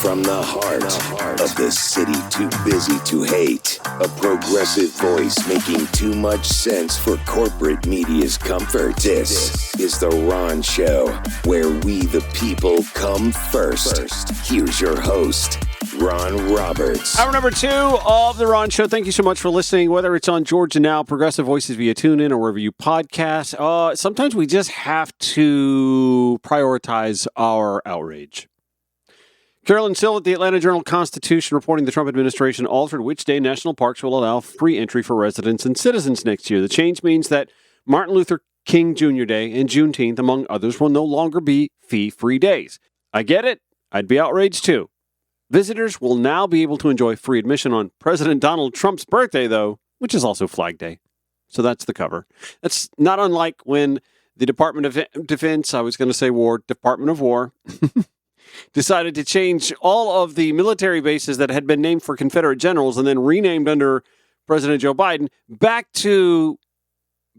from the heart of the city too busy to hate. A progressive voice making too much sense for corporate media's comfort. This is The Ron Show, where we the people come first. Here's your host, Ron Roberts. Hour number 2 of The Ron Show. Thank you so much for listening, whether it's on Georgia Now, Progressive Voices via TuneIn, or wherever you podcast. Sometimes we just have to prioritize our outrage. Carolyn Sill at the Atlanta Journal-Constitution reporting the Trump administration altered which day national parks will allow free entry for residents and citizens next year. The change means that Martin Luther King Jr. Day and Juneteenth, among others, will no longer be fee-free days. I get it. I'd be outraged too. Visitors will now be able to enjoy free admission on President Donald Trump's birthday, though, which is also Flag Day. So that's the cover. That's not unlike when the Department of Defense, I was going to say Department of War, decided to change all of the military bases that had been named for Confederate generals and then renamed under President Joe Biden back to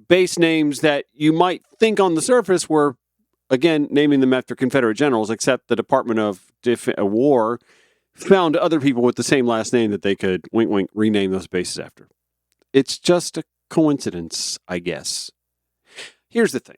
base names that you might think on the surface were, again, naming them after Confederate generals, except the Department of War found other people with the same last name that they could, wink, wink, rename those bases after. It's just a coincidence, I guess. Here's the thing.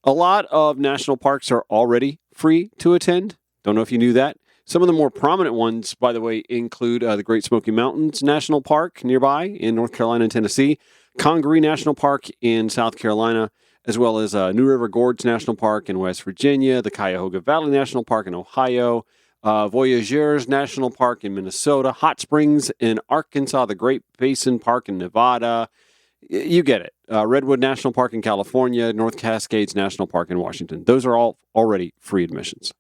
A lot of national parks are already free to attend. Don't know if you knew that. Some of the more prominent ones, by the way, include the Great Smoky Mountains National Park nearby in North Carolina and Tennessee, Congaree National Park in South Carolina, as well as New River Gorge National Park in West Virginia, the Cuyahoga Valley National Park in Ohio, Voyageurs National Park in Minnesota, Hot Springs in Arkansas, the Great Basin Park in Nevada. You get it. Redwood National Park in California, North Cascades National Park in Washington. Those are all already free admissions.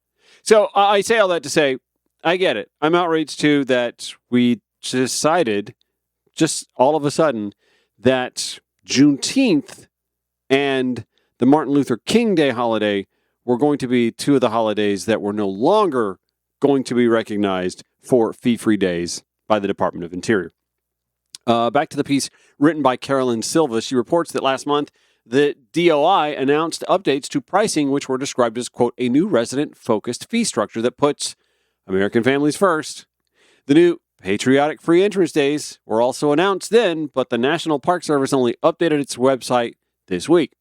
So I say all that to say, I get it. I'm outraged too that we decided just all of a sudden that Juneteenth and the Martin Luther King Day holiday were going to be two of the holidays that were no longer going to be recognized for fee-free days by the Department of Interior. Back to the piece written by Carolyn Silva. She reports that last month, the DOI announced updates to pricing, which were described as, quote, a new resident-focused fee structure that puts American families first. The new patriotic free entrance days were also announced then, but the National Park Service only updated its website this week.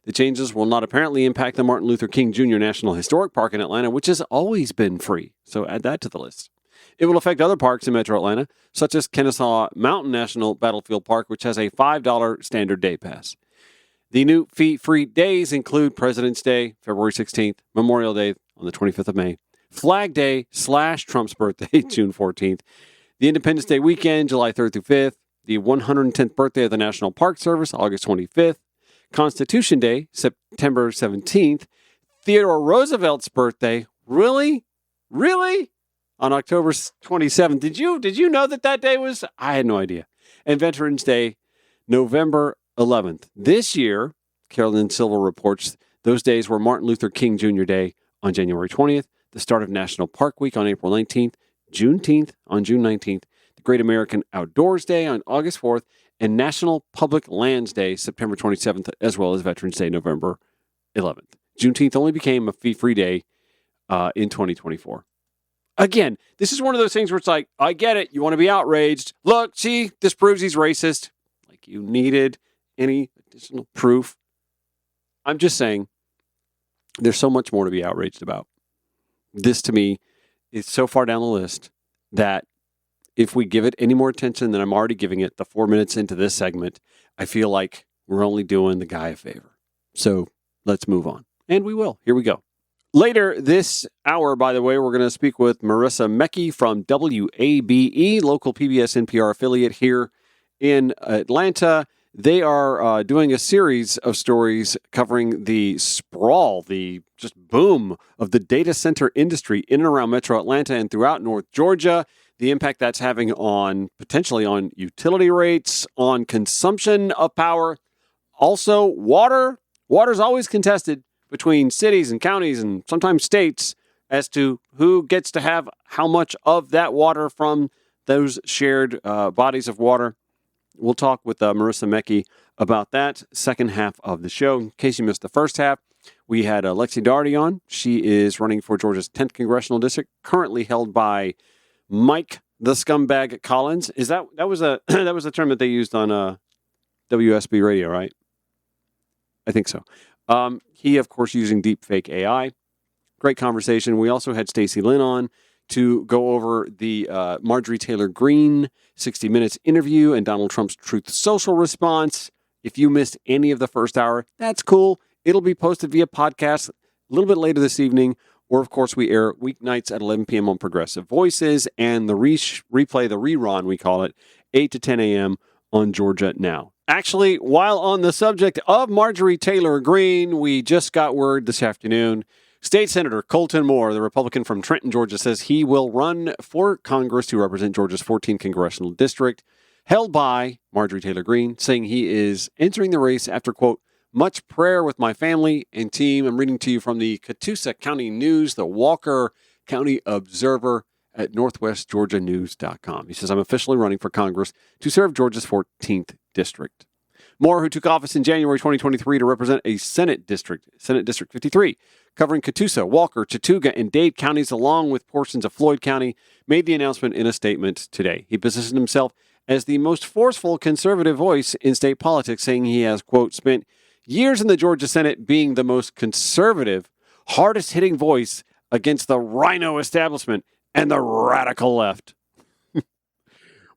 The changes will not apparently impact the Martin Luther King Jr. National Historic Park in Atlanta, which has always been free. So add that to the list. It will affect other parks in Metro Atlanta, such as Kennesaw Mountain National Battlefield Park, which has a $5 standard day pass. The new fee-free days include President's Day, February 16th, Memorial Day on the 25th of May, Flag Day / Trump's birthday, June 14th, the Independence Day weekend, July 3rd through 5th, the 110th birthday of the National Park Service, August 25th, Constitution Day, September 17th, Theodore Roosevelt's birthday, really? On October 27th. Did you know that day was? I had no idea. And Veterans Day, November 11th. This year, Carolyn Silva reports, those days were Martin Luther King Jr. Day on January 20th, the start of National Park Week on April 19th, Juneteenth on June 19th, the Great American Outdoors Day on August 4th, and National Public Lands Day, September 27th, as well as Veterans Day, November 11th. Juneteenth only became a fee-free day in 2024. Again, this is one of those things where it's like, I get it. You want to be outraged. Look, see, this proves he's racist. Like you needed any additional proof. I'm just saying there's so much more to be outraged about. This, to me, is so far down the list that if we give it any more attention than I'm already giving it, the 4 minutes into this segment, I feel like we're only doing the guy a favor. So let's move on. And we will. Here we go. Later this hour, by the way, we're going to speak with Marissa Mecki from WABE, local PBS NPR affiliate here in Atlanta. They are doing a series of stories covering the sprawl, the just boom of the data center industry in and around Metro Atlanta and throughout North Georgia, the impact that's having on potentially on utility rates, on consumption of power, also water. Water's always contested between cities and counties and sometimes states as to who gets to have how much of that water from those shared bodies of water. We'll talk with Marissa Mecki about that second half of the show. In case you missed the first half, We had Lexi Doherty on. She is running for Georgia's 10th congressional district, currently held by Mike the Scumbag Collins. Is that was a that was a term that they used on WSB radio, right? I think so. He, of course, using deepfake AI. Great conversation. We also had Stacey Lynn on to go over the Marjorie Taylor Greene 60 Minutes interview and Donald Trump's Truth Social response. If you missed any of the first hour, that's cool. It'll be posted via podcast a little bit later this evening. Or, of course, we air weeknights at 11 p.m. on Progressive Voices and the replay, the rerun, we call it, 8 to 10 a.m. on Georgia Now. Actually, while on the subject of Marjorie Taylor Greene, we just got word this afternoon. State Senator Colton Moore, the Republican from Trenton, Georgia, says he will run for Congress to represent Georgia's 14th congressional district, held by Marjorie Taylor Greene, saying he is entering the race after, quote, much prayer with my family and team. I'm reading to you from the Catoosa County News, the Walker County Observer at northwestgeorgianews.com. He says, I'm officially running for Congress to serve Georgia's 14th district. Moore, who took office in January 2023 to represent a Senate District 53, covering Catoosa, Walker, Chattooga, and Dade counties, along with portions of Floyd County, made the announcement in a statement today. He positioned himself as the most forceful conservative voice in state politics, saying he has, quote, spent years in the Georgia Senate being the most conservative, hardest-hitting voice against the rhino establishment and the radical left.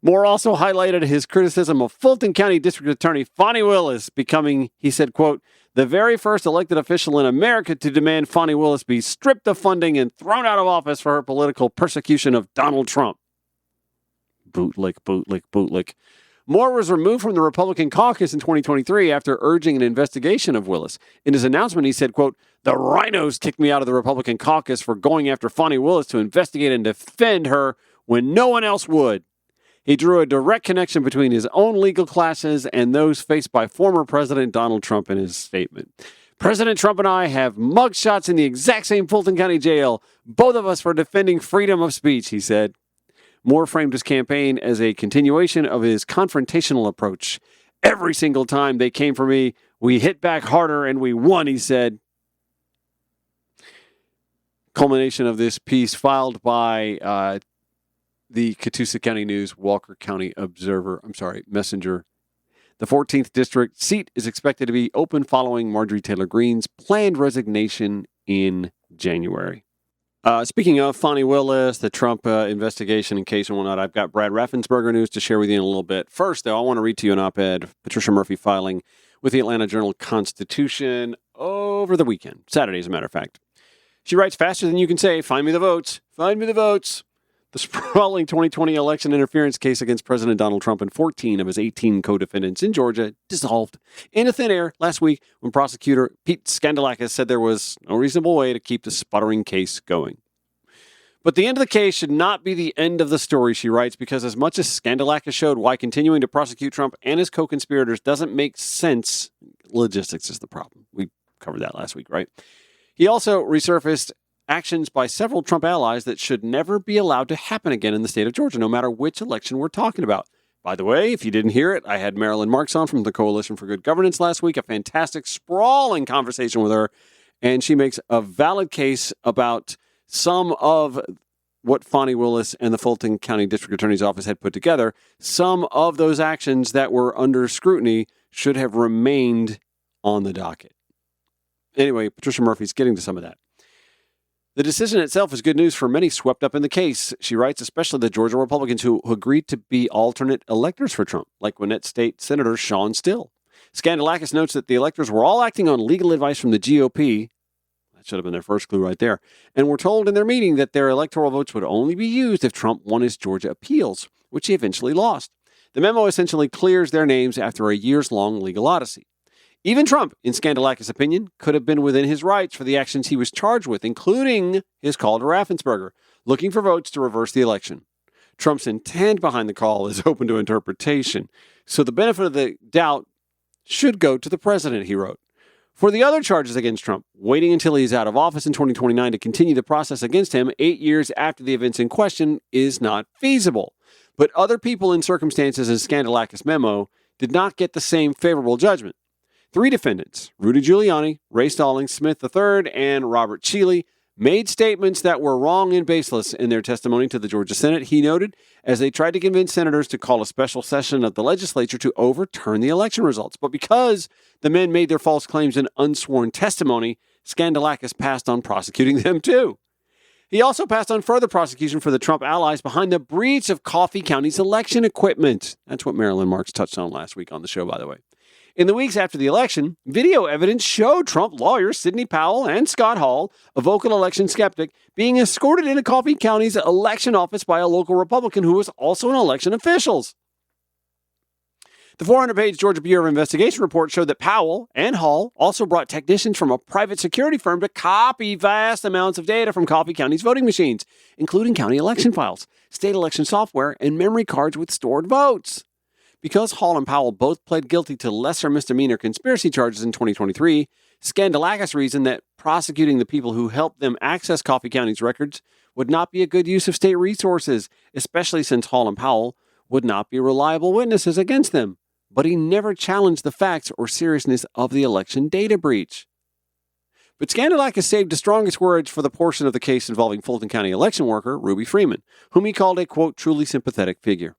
Moore also highlighted his criticism of Fulton County District Attorney Fani Willis becoming, he said, quote, the very first elected official in America to demand Fani Willis be stripped of funding and thrown out of office for her political persecution of Donald Trump. Bootlick, bootlick, bootlick. Moore was removed from the Republican caucus in 2023 after urging an investigation of Willis. In his announcement, he said, quote, the rhinos kicked me out of the Republican caucus for going after Fani Willis to investigate and defend her when no one else would. He drew a direct connection between his own legal classes and those faced by former President Donald Trump in his statement. President Trump and I have mugshots in the exact same Fulton County jail, both of us for defending freedom of speech, he said. Moore framed his campaign as a continuation of his confrontational approach. Every single time they came for me, we hit back harder and we won, he said. Culmination of this piece filed by the Catoosa County News, Walker County Messenger. The 14th district seat is expected to be open following Marjorie Taylor Greene's planned resignation in January. Speaking of Fani Willis, the Trump investigation and case and whatnot, I've got Brad Raffensperger news to share with you in a little bit. First, though, I want to read to you an op-ed Patricia Murphy filing with the Atlanta Journal-Constitution over the weekend, Saturday, as a matter of fact. She writes, faster than you can say, find me the votes, find me the votes. The sprawling 2020 election interference case against President Donald Trump and 14 of his 18 co-defendants in Georgia dissolved into thin air last week when prosecutor Pete Skandalakis said there was no reasonable way to keep the sputtering case going. But the end of the case should not be the end of the story, she writes, because as much as Skandalakis showed why continuing to prosecute Trump and his co-conspirators doesn't make sense, logistics is the problem. We covered that last week, right? He also resurfaced actions by several Trump allies that should never be allowed to happen again in the state of Georgia, no matter which election we're talking about. By the way, if you didn't hear it, I had Marilyn Marks on from the Coalition for Good Governance last week, a fantastic, sprawling conversation with her, and she makes a valid case about some of what Fani Willis and the Fulton County District Attorney's Office had put together. Some of those actions that were under scrutiny should have remained on the docket. Anyway, Patricia Murphy's getting to some of that. The decision itself is good news for many swept up in the case, she writes, especially the Georgia Republicans who agreed to be alternate electors for Trump, like Gwinnett State Senator Sean Still. Skandalakis notes that the electors were all acting on legal advice from the GOP. That should have been their first clue right there. And were told in their meeting that their electoral votes would only be used if Trump won his Georgia appeals, which he eventually lost. The memo essentially clears their names after a years-long legal odyssey. Even Trump, in Skandalakis' opinion, could have been within his rights for the actions he was charged with, including his call to Raffensperger, looking for votes to reverse the election. Trump's intent behind the call is open to interpretation, so the benefit of the doubt should go to the president, he wrote. For the other charges against Trump, waiting until he's out of office in 2029 to continue the process against him 8 years after the events in question is not feasible. But other people in circumstances in Skandalakis' memo did not get the same favorable judgment. 3 defendants, Rudy Giuliani, Ray Stallings, Smith III, and Robert Cheeley, made statements that were wrong and baseless in their testimony to the Georgia Senate, he noted, as they tried to convince senators to call a special session of the legislature to overturn the election results. But because the men made their false claims in unsworn testimony, Skandalakis passed on prosecuting them too. He also passed on further prosecution for the Trump allies behind the breach of Coffee County's election equipment. That's what Marilyn Marks touched on last week on the show, by the way. In the weeks after the election, video evidence showed Trump lawyers Sidney Powell and Scott Hall, a vocal election skeptic, being escorted into Coffee County's election office by a local Republican who was also an election official. The 400-page Georgia Bureau of Investigation report showed that Powell and Hall also brought technicians from a private security firm to copy vast amounts of data from Coffee County's voting machines, including county election files, state election software, and memory cards with stored votes. Because Hall and Powell both pled guilty to lesser misdemeanor conspiracy charges in 2023, Skandalakis reasoned that prosecuting the people who helped them access Coffee County's records would not be a good use of state resources, especially since Hall and Powell would not be reliable witnesses against them. But he never challenged the facts or seriousness of the election data breach. But Skandalakis saved the strongest words for the portion of the case involving Fulton County election worker Ruby Freeman, whom he called a, quote, truly sympathetic figure.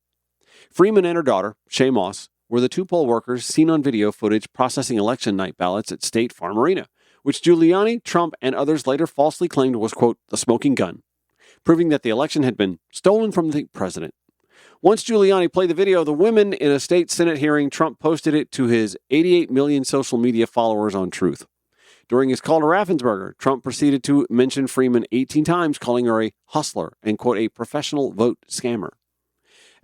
Freeman and her daughter, Shay Moss, were the 2 poll workers seen on video footage processing election night ballots at State Farm Arena, which Giuliani, Trump, and others later falsely claimed was, quote, the smoking gun, proving that the election had been stolen from the president. Once Giuliani played the video of the women in a state Senate hearing, Trump posted it to his 88 million social media followers on Truth. During his call to Raffensperger, Trump proceeded to mention Freeman 18 times, calling her a hustler and, quote, a professional vote scammer.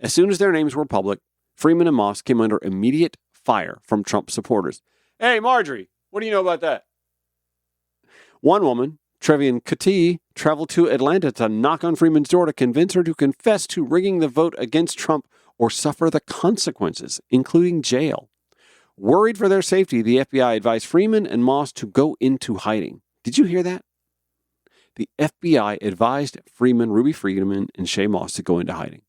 As soon as their names were public, Freeman and Moss came under immediate fire from Trump supporters. Hey, Marjorie, what do you know about that? One woman, Trevian Kati, traveled to Atlanta to knock on Freeman's door to convince her to confess to rigging the vote against Trump or suffer the consequences, including jail. Worried for their safety, the FBI advised Freeman and Moss to go into hiding. Did you hear that? The FBI advised Freeman, Ruby Freeman, and Shay Moss to go into hiding.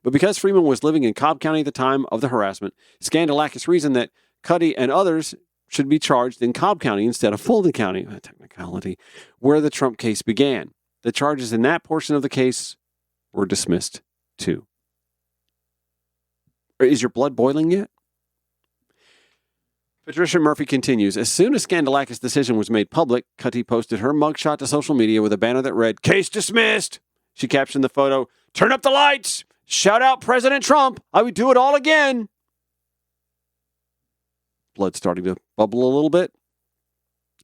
But because Freeman was living in Cobb County at the time of the harassment, Skandalakis reasoned that Cuddy and others should be charged in Cobb County instead of Fulton County, a technicality, where the Trump case began. The charges in that portion of the case were dismissed, too. Is your blood boiling yet? Patricia Murphy continues. As soon as Skandalakis' decision was made public, Cuddy posted her mugshot to social media with a banner that read, "Case dismissed." She captioned the photo, "Turn up the lights! Shout out President Trump! I would do it all again!" Blood starting to bubble a little bit.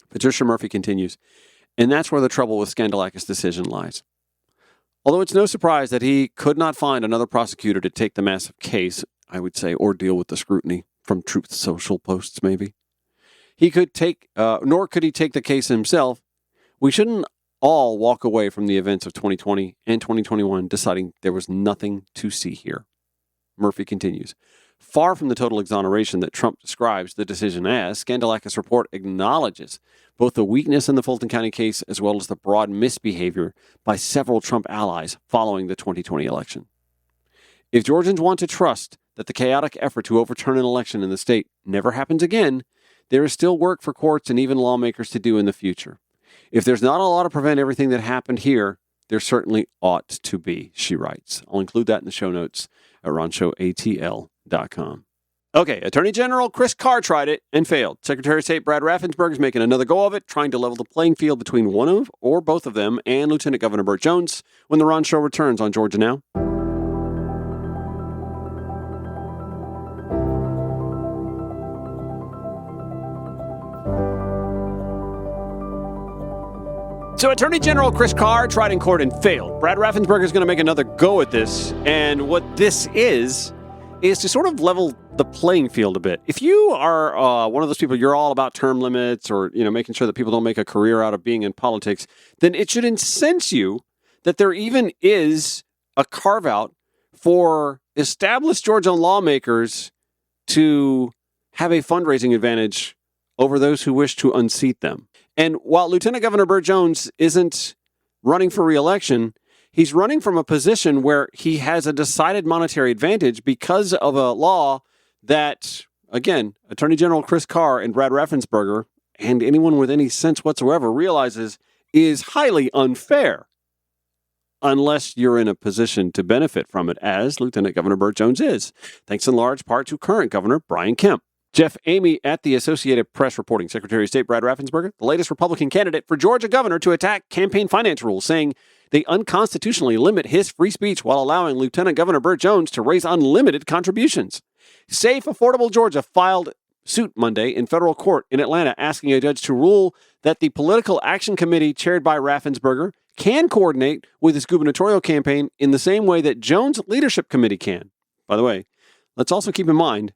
Patricia Murphy continues. And that's where the trouble with Skandalakis' decision lies. Although it's no surprise that he could not find another prosecutor to take the massive case, I would say, or deal with the scrutiny from Truth Social posts, maybe. Nor could he take the case himself. We shouldn't all walk away from the events of 2020 and 2021 deciding there was nothing to see here. Murphy continues. Far from the total exoneration that Trump describes the decision as, Skandalakis' report acknowledges both the weakness in the Fulton County case as well as the broad misbehavior by several Trump allies following the 2020 election. If Georgians want to trust that the chaotic effort to overturn an election in the state never happens again, there is still work for courts and even lawmakers to do in the future. If there's not a law to prevent everything that happened here, there certainly ought to be, she writes. I'll include that in the show notes at ronshowatl.com. Okay, Attorney General Chris Carr tried it and failed. Secretary of State Brad Raffensperger is making another go of it, trying to level the playing field between one of or both of them and Lieutenant Governor Burt Jones when the Ron Show returns on Georgia Now. So Attorney General Chris Carr tried in court and failed. Brad Raffensperger is going to make another go at this. And what this is to sort of level the playing field a bit. If you are one of those people, you're all about term limits or, making sure that people don't make a career out of being in politics, then it should incense you that there even is a carve out for established Georgia lawmakers to have a fundraising advantage over those who wish to unseat them. And while Lieutenant Governor Burt Jones isn't running for re-election, he's running from a position where he has a decided monetary advantage because of a law that again, Attorney General Chris Carr and Brad Raffensperger, and anyone with any sense whatsoever realizes is highly unfair unless you're in a position to benefit from it, as Lieutenant Governor Burt Jones is, thanks in large part to current Governor Brian Kemp. Jeff Amy at the Associated Press reporting Secretary of State Brad Raffensperger, the latest Republican candidate for Georgia governor, to attack campaign finance rules, saying they unconstitutionally limit his free speech while allowing Lieutenant Governor Burt Jones to raise unlimited contributions. Safe Affordable Georgia filed suit Monday in federal court in Atlanta, asking a judge to rule that the Political Action Committee chaired by Raffensperger can coordinate with his gubernatorial campaign in the same way that Jones' leadership committee can. By the way, let's also keep in mind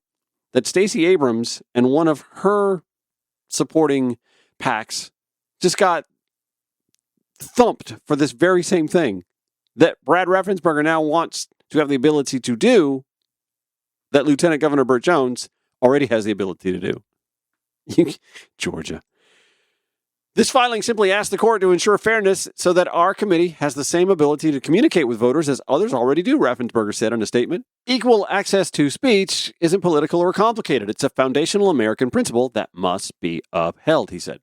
that Stacey Abrams and one of her supporting PACs just got thumped for this very same thing that Brad Raffensperger now wants to have the ability to do that Lieutenant Governor Burt Jones already has the ability to do. Georgia. This filing simply asks the court to ensure fairness so that our committee has the same ability to communicate with voters as others already do, Raffensperger said in a statement. Equal access to speech isn't political or complicated. It's a foundational American principle that must be upheld, he said.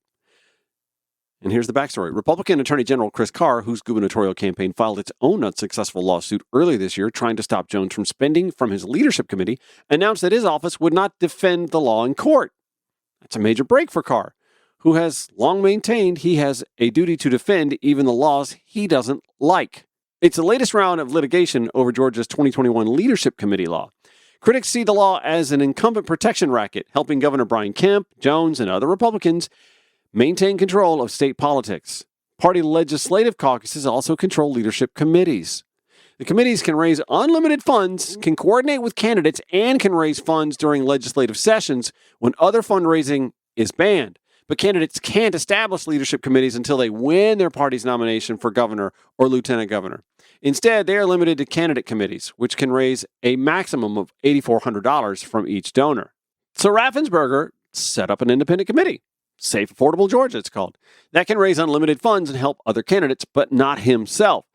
And here's the backstory. Republican Attorney General Chris Carr, whose gubernatorial campaign filed its own unsuccessful lawsuit earlier this year trying to stop Jones from spending from his leadership committee, announced that his office would not defend the law in court. That's a major break for Carr, who has long maintained he has a duty to defend even the laws he doesn't like. It's the latest round of litigation over Georgia's 2021 Leadership Committee law. Critics see the law as an incumbent protection racket, helping Governor Brian Kemp, Jones, and other Republicans maintain control of state politics. Party legislative caucuses also control leadership committees. The committees can raise unlimited funds, can coordinate with candidates, and can raise funds during legislative sessions when other fundraising is banned. But candidates can't establish leadership committees until they win their party's nomination for governor or lieutenant governor. Instead, they are limited to candidate committees, which can raise a maximum of $8,400 from each donor. So Raffensperger set up an independent committee, Safe Affordable Georgia it's called, that can raise unlimited funds and help other candidates, but not himself.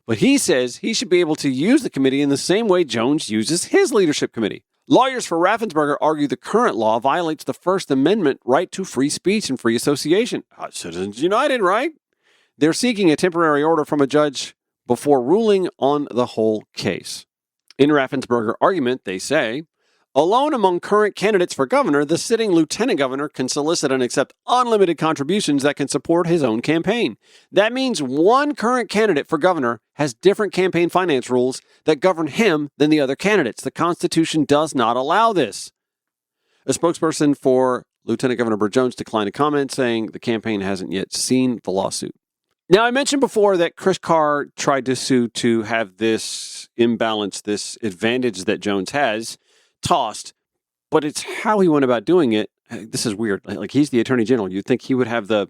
But he says he should be able to use the committee in the same way Jones uses his leadership committee. Lawyers for Raffensperger argue the current law violates the First Amendment right to free speech and free association. Citizens United, right? They're seeking a temporary order from a judge before ruling on the whole case. In Raffensperger argument, they say, alone among current candidates for governor, the sitting lieutenant governor can solicit and accept unlimited contributions that can support his own campaign. That means one current candidate for governor has different campaign finance rules that govern him than the other candidates. The Constitution does not allow this. A spokesperson for Lieutenant Governor Burt Jones declined to comment, saying the campaign hasn't yet seen the lawsuit. Now, I mentioned before that Chris Carr tried to sue to have this imbalance, this advantage that Jones has, tossed, but it's how he went about doing it. This is weird. Like, he's the attorney general. You'd think he would have the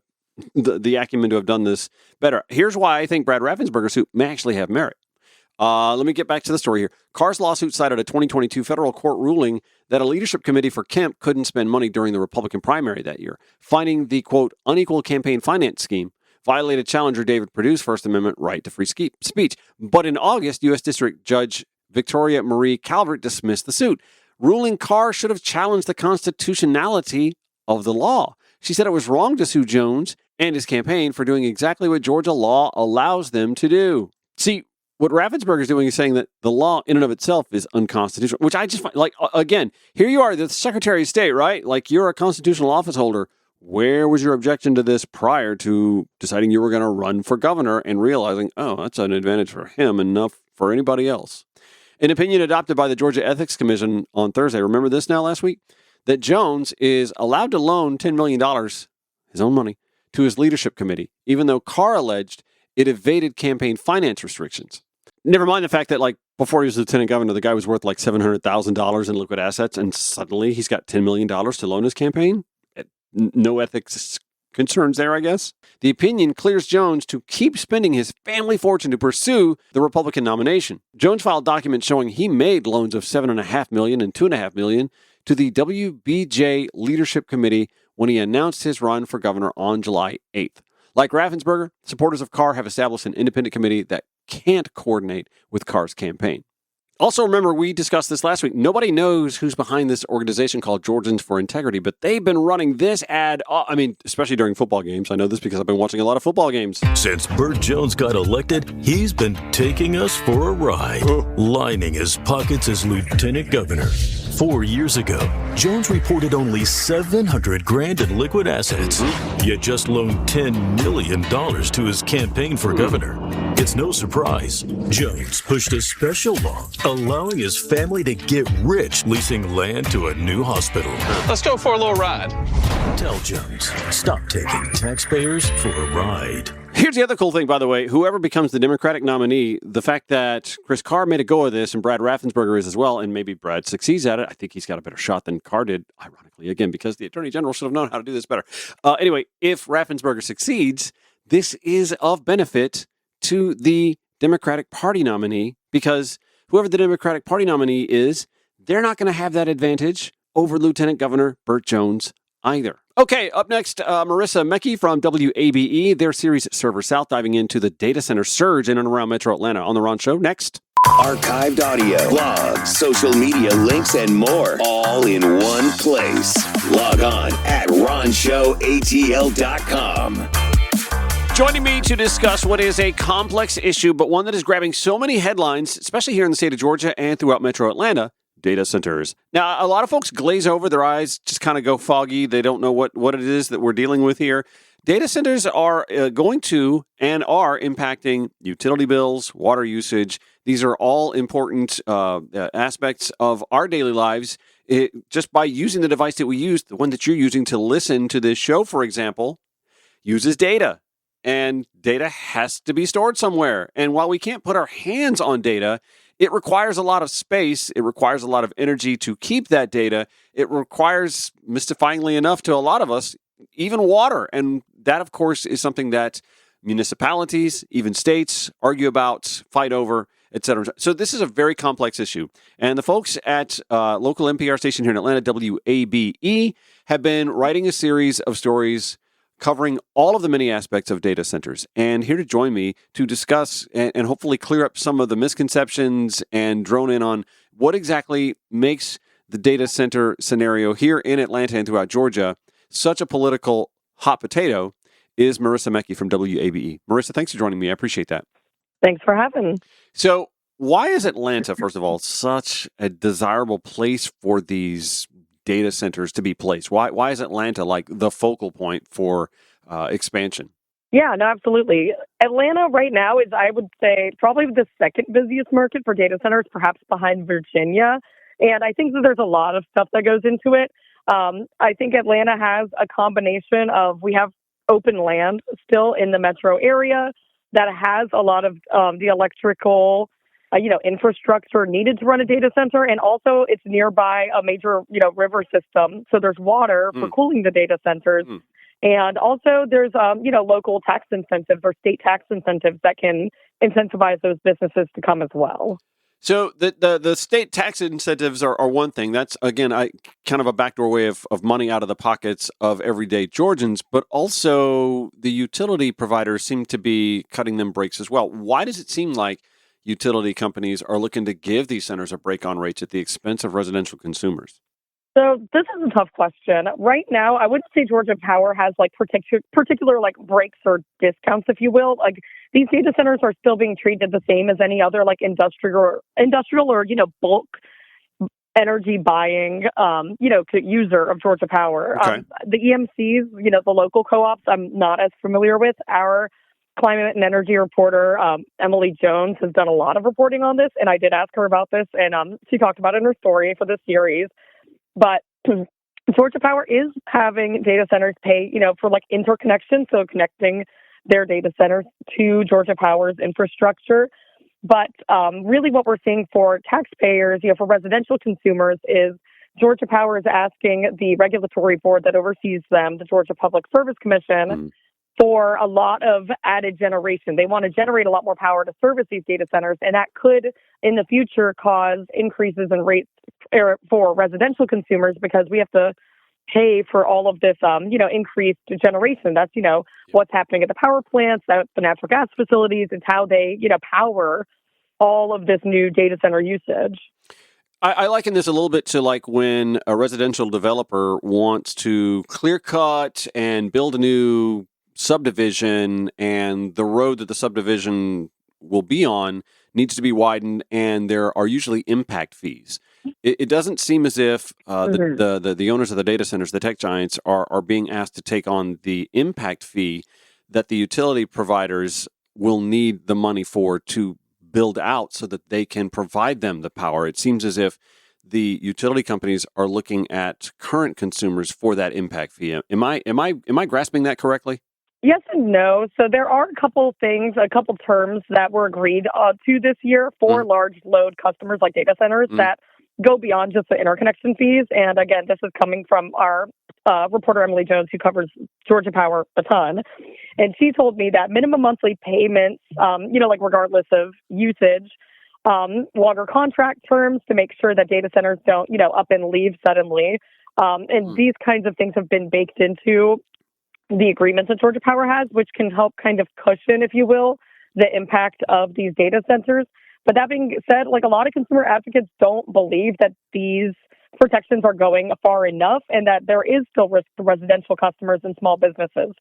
acumen to have done this better. Here's why I think Brad Raffensperger's suit may actually have merit. Let me get back to the story here. Carr's lawsuit cited a 2022 federal court ruling that a leadership committee for Kemp couldn't spend money during the Republican primary that year, finding the, quote, unequal campaign finance scheme violated challenger David Perdue's First Amendment right to free speech. But in August, U.S. District Judge Victoria Marie Calvert dismissed the suit, ruling Carr should have challenged the constitutionality of the law. She said it was wrong to sue Jones and his campaign for doing exactly what Georgia law allows them to do. See, what Raffensperger is doing is saying that the law in and of itself is unconstitutional, which I just find, like, again, here you are, the Secretary of State, right? Like, you're a constitutional office holder. Where was your objection to this prior to deciding you were going to run for governor and realizing, oh, that's an advantage for him and not for anybody else? An opinion adopted by the Georgia Ethics Commission on Thursday, remember this now last week, that Jones is allowed to loan $10 million, his own money, to his leadership committee, even though Carr alleged it evaded campaign finance restrictions. Never mind the fact that, like, before he was lieutenant governor, the guy was worth like $700,000 in liquid assets, and suddenly he's got $10 million to loan his campaign? No ethics concerns there, I guess. The opinion clears Jones to keep spending his family fortune to pursue the Republican nomination. Jones filed documents showing he made loans of $7.5 million and $2.5 million to the WBJ Leadership Committee when he announced his run for governor on July 8th. Like Raffensperger, supporters of Carr have established an independent committee that can't coordinate with Carr's campaign. Also, remember, we discussed this last week. Nobody knows who's behind this organization called Georgians for Integrity, but they've been running this ad, especially during football games. I know this because I've been watching a lot of football games. Since Burt Jones got elected, he's been taking us for a ride, lining his pockets as lieutenant governor. 4 years ago, Jones reported only $700,000 in liquid assets, yet just loaned $10 million to his campaign for governor. It's no surprise. Jones pushed a special law allowing his family to get rich leasing land to a new hospital. Let's go for a little ride. Tell Jones, stop taking taxpayers for a ride. Here's the other cool thing, by the way. Whoever becomes the Democratic nominee, the fact that Chris Carr made a go of this and Brad Raffensperger is as well, and maybe Brad succeeds at it, I think he's got a better shot than Carr did, ironically, again, because the Attorney General should have known how to do this better. Anyway, if Raffensperger succeeds, this is of benefit to the Democratic Party nominee, because whoever the Democratic Party nominee is, they're not going to have that advantage over Lieutenant Governor Burt Jones either. Okay, up next, Marissa Mecki from WABE, their series Server South, diving into the data center surge in and around Metro Atlanta on The Ron Show. Next. Archived audio, blogs, social media links, and more, all in one place. Log on at RonShowATL.com. Joining me to discuss what is a complex issue, but one that is grabbing so many headlines, especially here in the state of Georgia and throughout Metro Atlanta, data centers. Now, a lot of folks glaze over, their eyes just kind of go foggy. They don't know what it is that we're dealing with here. Data centers are going to and are impacting utility bills, water usage. These are all important aspects of our daily lives. Just by using the device that we use, the one that you're using to listen to this show, for example, uses data. And data has to be stored somewhere. And while we can't put our hands on data, it requires a lot of space. It requires a lot of energy to keep that data. It requires, mystifyingly enough to a lot of us, even water. And that, of course, is something that municipalities, even states, argue about, fight over, et cetera. So this is a very complex issue. And the folks at local NPR station here in Atlanta, WABE, have been writing a series of stories covering all of the many aspects of data centers. And here to join me to discuss and hopefully clear up some of the misconceptions and drone in on what exactly makes the data center scenario here in Atlanta and throughout Georgia such a political hot potato is Marissa Mecki from WABE. Marissa, thanks for joining me. I appreciate that. Thanks for having me. So why is Atlanta, first of all, such a desirable place for these data centers to be placed? Why is Atlanta like the focal point for expansion? Yeah, no, absolutely. Atlanta right now is, I would say, probably the second busiest market for data centers, perhaps behind Virginia. And I think that there's a lot of stuff that goes into it. I think Atlanta has a combination of, we have open land still in the metro area that has a lot of the electrical infrastructure needed to run a data center. And also it's nearby a major, river system. So there's water for cooling the data centers. And also there's, local tax incentives or state tax incentives that can incentivize those businesses to come as well. So the state tax incentives are one thing. That's, again, kind of a backdoor way of money out of the pockets of everyday Georgians, but also the utility providers seem to be cutting them breaks as well. Why does it seem like utility companies are looking to give these centers a break on rates at the expense of residential consumers? So this is a tough question. Right now, I wouldn't say Georgia Power has like particular like breaks or discounts, if you will. Like these data centers are still being treated the same as any other like industrial or bulk energy buying user of Georgia Power. Okay. The EMCs, the local co-ops, I'm not as familiar with. Our climate and energy reporter, Emily Jones, has done a lot of reporting on this, and I did ask her about this, and she talked about it in her story for this series. But Georgia Power is having data centers pay, for like interconnection, so connecting their data centers to Georgia Power's infrastructure. But really what we're seeing for taxpayers, for residential consumers, is Georgia Power is asking the regulatory board that oversees them, the Georgia Public Service Commission, for a lot of added generation. They want to generate a lot more power to service these data centers, and that could, in the future, cause increases in rates for residential consumers because we have to pay for all of this, increased generation. That's, what's happening at the power plants, at the natural gas facilities. It's how they, power all of this new data center usage. I liken this a little bit to like when a residential developer wants to clear cut and build a new subdivision, and the road that the subdivision will be on needs to be widened, and there are usually impact fees. It doesn't seem as if the owners of the data centers, the tech giants, are being asked to take on the impact fee that the utility providers will need the money for to build out so that they can provide them the power. It seems as if the utility companies are looking at current consumers for that impact fee. Am I grasping that correctly? Yes and no. So there are a couple terms that were agreed to this year for large load customers like data centers that go beyond just the interconnection fees. And again, this is coming from our reporter Emily Jones, who covers Georgia Power a ton. And she told me that minimum monthly payments, like regardless of usage, longer contract terms to make sure that data centers don't, up and leave suddenly. And these kinds of things have been baked into the agreements that Georgia Power has, which can help kind of cushion, if you will, the impact of these data centers. But that being said, like a lot of consumer advocates don't believe that these protections are going far enough and that there is still risk to residential customers and small businesses.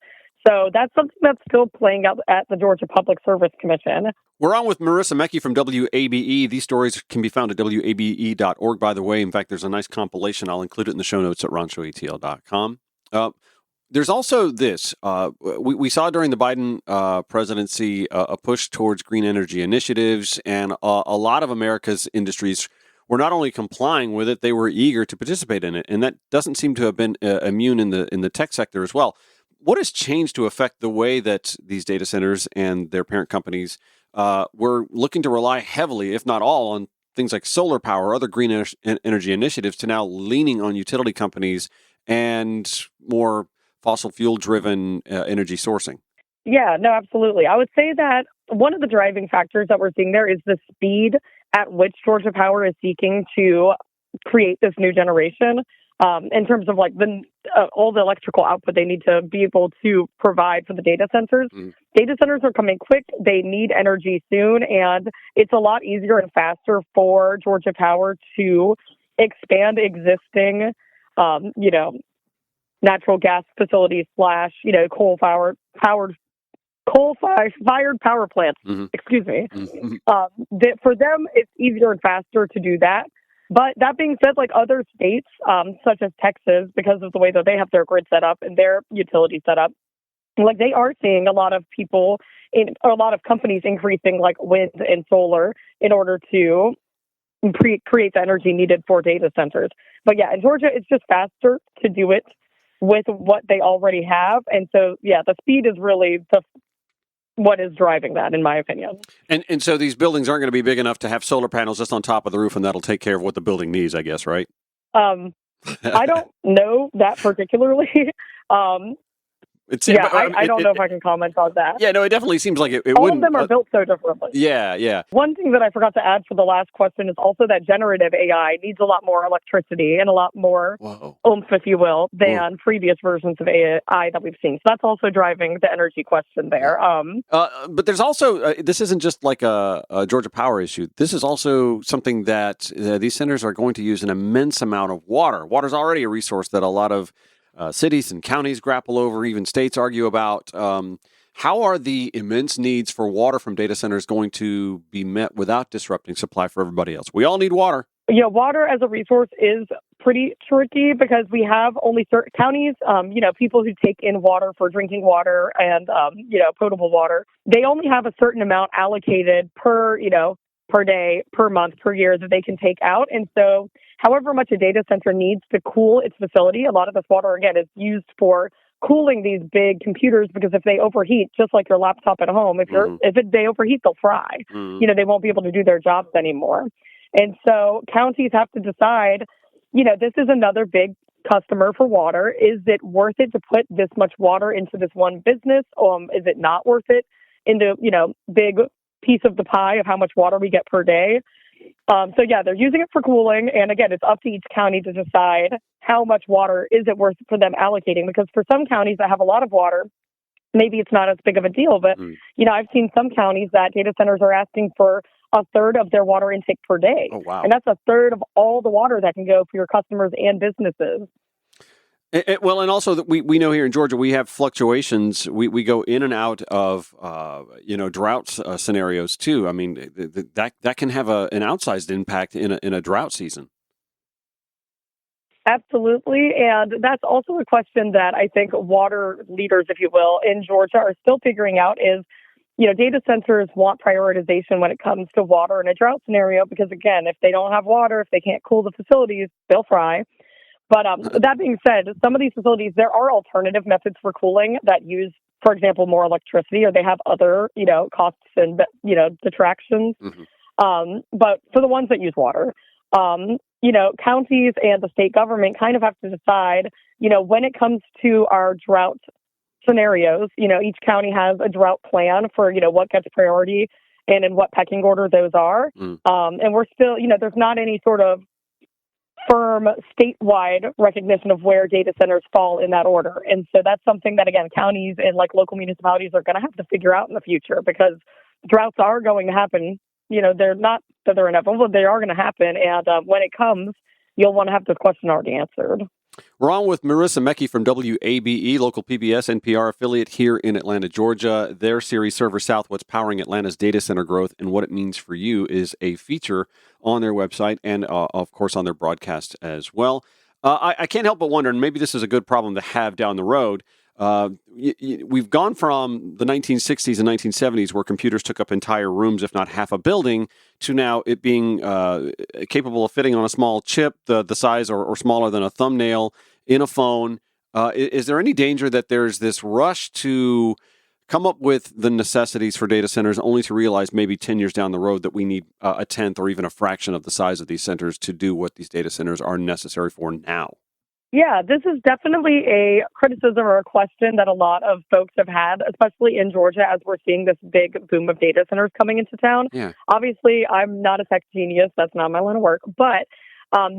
So that's something that's still playing out at the Georgia Public Service Commission. We're on with Marissa Mecki from WABE. These stories can be found at wabe.org, by the way. In fact, there's a nice compilation. I'll include it in the show notes at ronshowatl.com. There's also this. We saw during the Biden presidency a push towards green energy initiatives, and a lot of America's industries were not only complying with it, they were eager to participate in it. And that doesn't seem to have been immune in the tech sector as well. What has changed to affect the way that these data centers and their parent companies were looking to rely heavily, if not all, on things like solar power or other green energy initiatives to now leaning on utility companies and more fossil fuel-driven energy sourcing? Yeah, no, absolutely. I would say that one of the driving factors that we're seeing there is the speed at which Georgia Power is seeking to create this new generation in terms of like all the electrical output they need to be able to provide for the data centers. Data centers are coming quick. They need energy soon, and it's a lot easier and faster for Georgia Power to expand existing, natural gas facilities / coal-fired power plants. Excuse me. For them, it's easier and faster to do that. But that being said, like other states, such as Texas, because of the way that they have their grid set up and their utility set up, like they are seeing a lot of companies increasing like wind and solar in order to create the energy needed for data centers. But yeah, in Georgia, it's just faster to do it with what they already have. And so, yeah, the speed is really what is driving that, in my opinion. And so these buildings aren't going to be big enough to have solar panels just on top of the roof, and that'll take care of what the building needs, I guess, right? I don't know that particularly. I don't know if I can comment on that. Yeah, no, it definitely seems like it All wouldn't. of them are built so differently. Yeah. One thing that I forgot to add for the last question is also that generative AI needs a lot more electricity and a lot more oomph, if you will, than previous versions of AI that we've seen. So that's also driving the energy question there. But there's also, this isn't just like a Georgia Power issue. This is also something that these centers are going to use an immense amount of water. Water's already a resource that a lot of cities and counties grapple over, even states argue about. How are the immense needs for water from data centers going to be met without disrupting supply for everybody else? We all need water. Yeah, water as a resource is pretty tricky because we have only certain counties, people who take in water for drinking water and, potable water. They only have a certain amount allocated per day, per month, per year that they can take out. And so however much a data center needs to cool its facility, a lot of this water, again, is used for cooling these big computers, because if they overheat, just like your laptop at home, if they overheat, they'll fry. They won't be able to do their jobs anymore. And so counties have to decide, this is another big customer for water. Is it worth it to put this much water into this one business? Is it not worth it in the, big piece of the pie of how much water we get per day? They're using it for cooling. And again, it's up to each county to decide how much water is it worth for them allocating. Because for some counties that have a lot of water, maybe it's not as big of a deal. But, I've seen some counties that data centers are asking for a third of their water intake per day. Oh, wow. And that's a third of all the water that can go for your customers and businesses. Well, and also that we know here in Georgia, we have fluctuations. We go in and out of, drought scenarios too. I mean, that can have an outsized impact in a drought season. Absolutely. And that's also a question that I think water leaders, if you will, in Georgia are still figuring out is, data centers want prioritization when it comes to water in a drought scenario, because again, if they don't have water, if they can't cool the facilities, they'll fry. But that being said, some of these facilities, there are alternative methods for cooling that use, for example, more electricity, or they have other, costs and, detractions. Mm-hmm. But for the ones that use water, counties and the state government kind of have to decide, when it comes to our drought scenarios, each county has a drought plan for, what gets priority and in what pecking order those are. And we're still, there's not any sort of firm statewide recognition of where data centers fall in that order. And so that's something that, again, counties and local municipalities are going to have to figure out in the future, because droughts are going to happen. They're not that they're inevitable, but they are going to happen. And when it comes, you'll want to have this question already answered. We're on with Marissa Mecki from WABE, local PBS NPR affiliate here in Atlanta, Georgia. Their series, Server South, What's Powering Atlanta's Data Center Growth and What It Means for You, is a feature on their website and, of course, on their broadcast as well. I can't help but wonder, and maybe this is a good problem to have down the road, we've gone from the 1960s and 1970s, where computers took up entire rooms, if not half a building, to now it being capable of fitting on a small chip, the size or smaller than a thumbnail in a phone. Is there any danger that there's this rush to come up with the necessities for data centers, only to realize maybe 10 years down the road that we need a tenth or even a fraction of the size of these centers to do what these data centers are necessary for now? Yeah, this is definitely a criticism or a question that a lot of folks have had, especially in Georgia, as we're seeing this big boom of data centers coming into town. Yeah. Obviously, I'm not a tech genius. That's not my line of work. But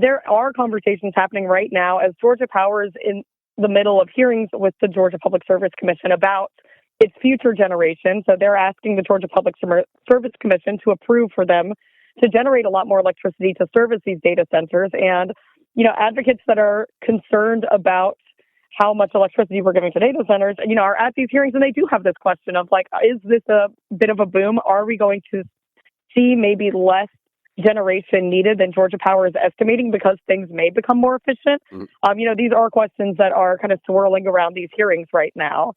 there are conversations happening right now as Georgia Power is in the middle of hearings with the Georgia Public Service Commission about its future generation. So they're asking the Georgia Public Service Commission to approve for them to generate a lot more electricity to service these data centers. And advocates that are concerned about how much electricity we're giving to data centers, are at these hearings, and they do have this question of is this a bit of a boom? Are we going to see maybe less generation needed than Georgia Power is estimating because things may become more efficient? Mm-hmm. These are questions that are kind of swirling around these hearings right now.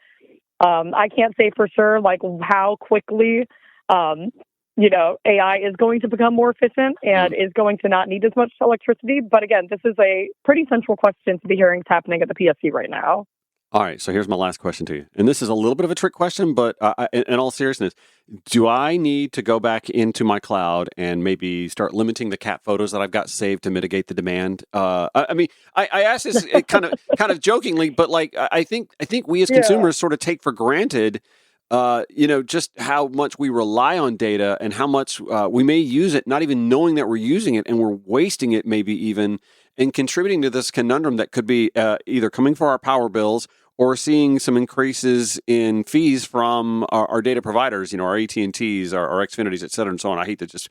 I can't say for sure, how quickly, AI is going to become more efficient and is going to not need as much electricity. But again, this is a pretty central question to the hearings happening at the PSC right now. All right, so here's my last question to you. And this is a little bit of a trick question, but in all seriousness, do I need to go back into my cloud and maybe start limiting the cat photos that I've got saved to mitigate the demand? I ask this kind of jokingly, but I think we as consumers sort of take for granted just how much we rely on data and how much we may use it, not even knowing that we're using it, and we're wasting it maybe even, and contributing to this conundrum that could be either coming for our power bills or seeing some increases in fees from our data providers, our AT&Ts, our Xfinities, et cetera, and so on. I hate to just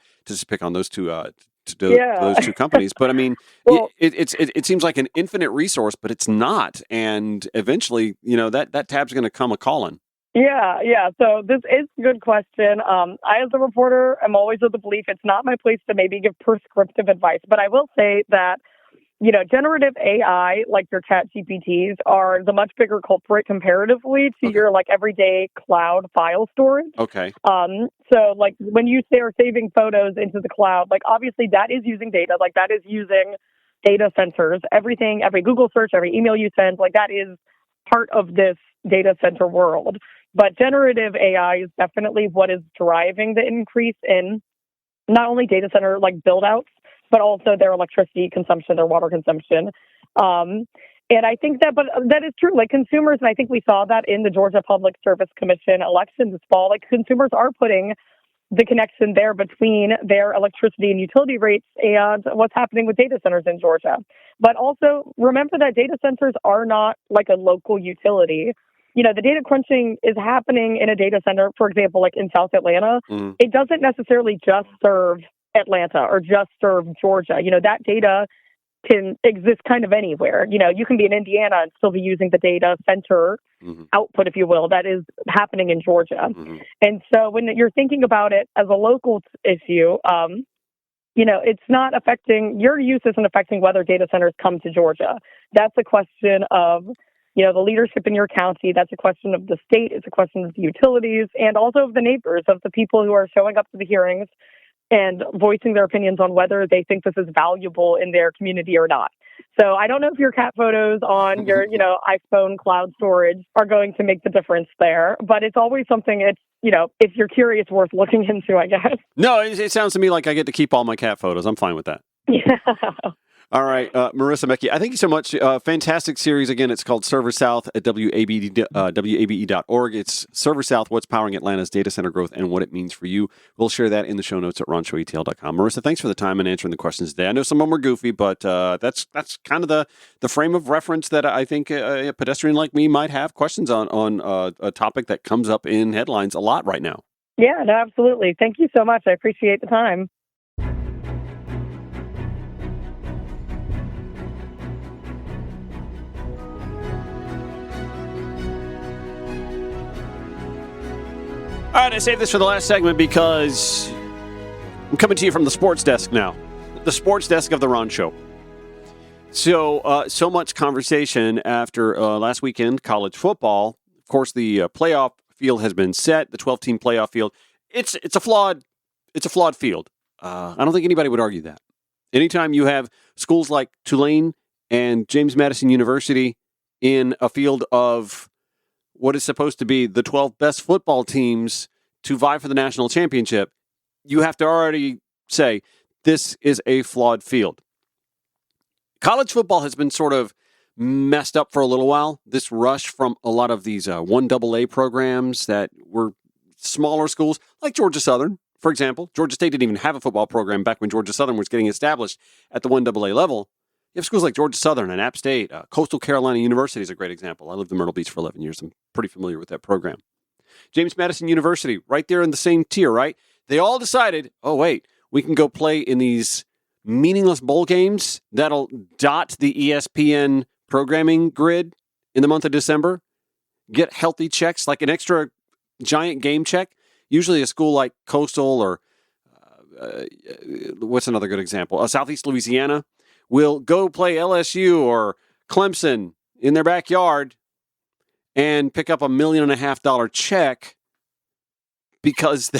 pick on those two those two companies, but I mean, well, it seems like an infinite resource, but it's not, and eventually, that tab's going to come a calling. Yeah. So this is a good question. I, as a reporter, am always of the belief it's not my place to maybe give prescriptive advice, but I will say that, generative AI, like your chat GPTs, are the much bigger culprit comparatively to your everyday cloud file storage. Okay. So when you are saving photos into the cloud, obviously that is using data, that is using data centers, every Google search, every email you send, that is part of this data center world. But generative AI is definitely what is driving the increase in not only data center build outs, but also their electricity consumption, their water consumption. And I think that is true. Consumers, and I think we saw that in the Georgia Public Service Commission election this fall, consumers are putting the connection there between their electricity and utility rates and what's happening with data centers in Georgia. But also remember that data centers are not like a local utility. the data crunching is happening in a data center, for example, like in South Atlanta. It doesn't necessarily just serve Atlanta or just serve Georgia. That data can exist kind of anywhere. You can be in Indiana and still be using the data center output, if you will, that is happening in Georgia. And so when you're thinking about it as a local issue, it's not affecting, your use isn't affecting whether data centers come to Georgia. That's a question of, the leadership in your county. That's a question of the state. It's a question of the utilities and also of the neighbors, of the people who are showing up to the hearings and voicing their opinions on whether they think this is valuable in their community or not. So I don't know if your cat photos on your, iPhone cloud storage are going to make the difference there, but it's always something if you're curious, worth looking into, I guess. No, it sounds to me like I get to keep all my cat photos. I'm fine with that. Yeah. All right, Marissa Mecki, I thank you so much. Fantastic series. Again, it's called Server South at WABE.org. It's Server South, What's Powering Atlanta's Data Center Growth and What It Means for You. We'll share that in the show notes at ronshowetl.com. Marissa, thanks for the time and answering the questions today. I know some of them were goofy, but that's kind of the frame of reference that I think a pedestrian like me might have questions on a topic that comes up in headlines a lot right now. Yeah, no, absolutely. Thank you so much. I appreciate the time. All right, I saved this for the last segment because I'm coming to you from the sports desk now. The sports desk of the Ron Show. So much conversation after last weekend, college football. Of course, the playoff field has been set, the 12-team playoff field. It's a flawed field. I don't think anybody would argue that. Anytime you have schools like Tulane and James Madison University in a field of what is supposed to be the 12 best football teams to vie for the national championship, you have to already say this is a flawed field. College football has been sort of messed up for a little while. This rush from a lot of these 1AA programs that were smaller schools, like Georgia Southern, for example. Georgia State didn't even have a football program back when Georgia Southern was getting established at the 1AA level. You have schools like Georgia Southern and App State. Coastal Carolina University is a great example. I lived in Myrtle Beach for 11 years. I'm pretty familiar with that program. James Madison University, right there in the same tier, right? They all decided, oh, wait, we can go play in these meaningless bowl games that'll dot the ESPN programming grid in the month of December, get healthy checks, like an extra giant game check. Usually a school like Coastal or what's another good example? Southeast Louisiana will go play LSU or Clemson in their backyard and pick up $1.5 million check because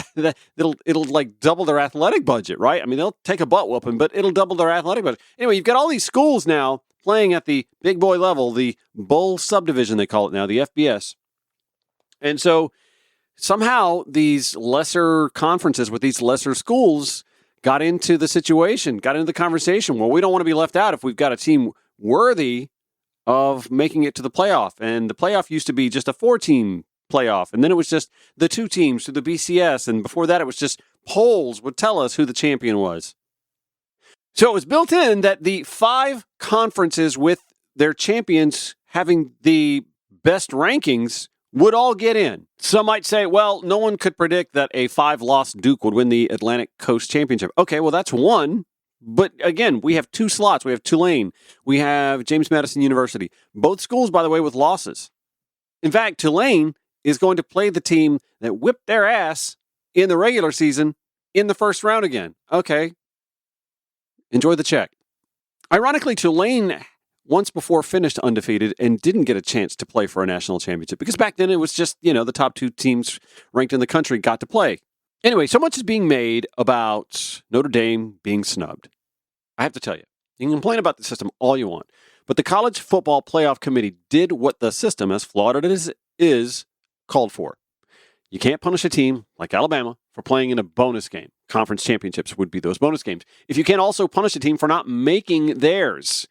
it'll like double their athletic budget, right? I mean, they'll take a butt whooping, but it'll double their athletic budget. Anyway, you've got all these schools now playing at the big boy level, the bowl subdivision, they call it now, the FBS. And so somehow these lesser conferences with these lesser schools got into the situation, got into the conversation. Well, we don't want to be left out if we've got a team worthy of making it to the playoff. And the playoff used to be just a 4-team playoff. And then it was just the 2 teams through the BCS. And before that, it was just polls would tell us who the champion was. So it was built in that the 5 conferences with their champions having the best rankings would all get in. Some might say, well, no one could predict that a 5-loss Duke would win the Atlantic Coast Championship. Okay, well, that's one. But again, we have 2 slots. We have Tulane. We have James Madison University. Both schools, by the way, with losses. In fact, Tulane is going to play the team that whipped their ass in the regular season in the first round again. Okay. Enjoy the check. Ironically, Tulane once before finished undefeated and didn't get a chance to play for a national championship because back then it was just, the top 2 teams ranked in the country got to play. Anyway, so much is being made about Notre Dame being snubbed. I have to tell you, you can complain about the system all you want, but the College Football Playoff Committee did what the system, as flawed as it is, called for. You can't punish a team like Alabama for playing in a bonus game. Conference championships would be those bonus games. If you can't also punish a team for not making theirs.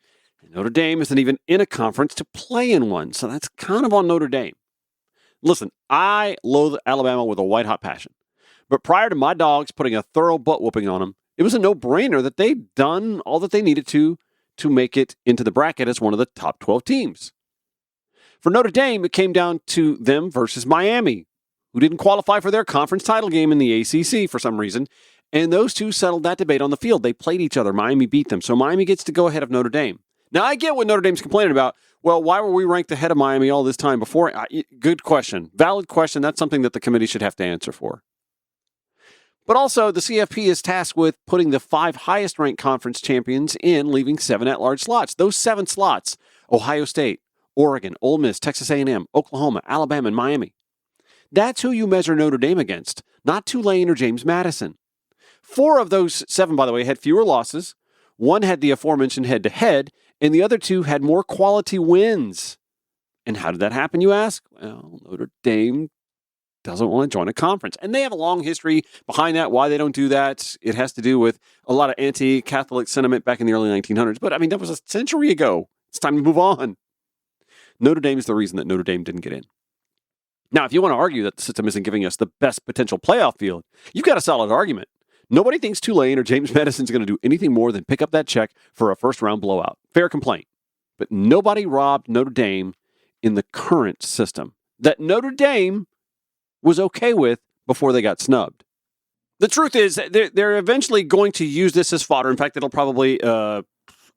Notre Dame isn't even in a conference to play in one, so that's kind of on Notre Dame. Listen, I loathe Alabama with a white-hot passion. But prior to my dogs putting a thorough butt-whooping on them, it was a no-brainer that they'd done all that they needed to make it into the bracket as one of the top 12 teams. For Notre Dame, it came down to them versus Miami, who didn't qualify for their conference title game in the ACC for some reason. And those two settled that debate on the field. They played each other. Miami beat them. So Miami gets to go ahead of Notre Dame. Now, I get what Notre Dame's complaining about. Well, why were we ranked ahead of Miami all this time before? Good question. Valid question. That's something that the committee should have to answer for. But also, the CFP is tasked with putting the 5 highest-ranked conference champions in, leaving 7 at-large slots. Those 7 slots, Ohio State, Oregon, Ole Miss, Texas A&M, Oklahoma, Alabama, and Miami. That's who you measure Notre Dame against, not Tulane or James Madison. 4 of those 7, by the way, had fewer losses. 1 had the aforementioned head-to-head, and the other 2 had more quality wins. And how did that happen, you ask? Well, Notre Dame doesn't want to join a conference. And they have a long history behind that, why they don't do that. It has to do with a lot of anti-Catholic sentiment back in the early 1900s. But, I mean, that was a century ago. It's time to move on. Notre Dame is the reason that Notre Dame didn't get in. Now, if you want to argue that the system isn't giving us the best potential playoff field, you've got a solid argument. Nobody thinks Tulane or James Madison's going to do anything more than pick up that check for a first-round blowout. Fair complaint. But nobody robbed Notre Dame in the current system that Notre Dame was okay with before they got snubbed. The truth is, they're eventually going to use this as fodder. In fact, it'll probably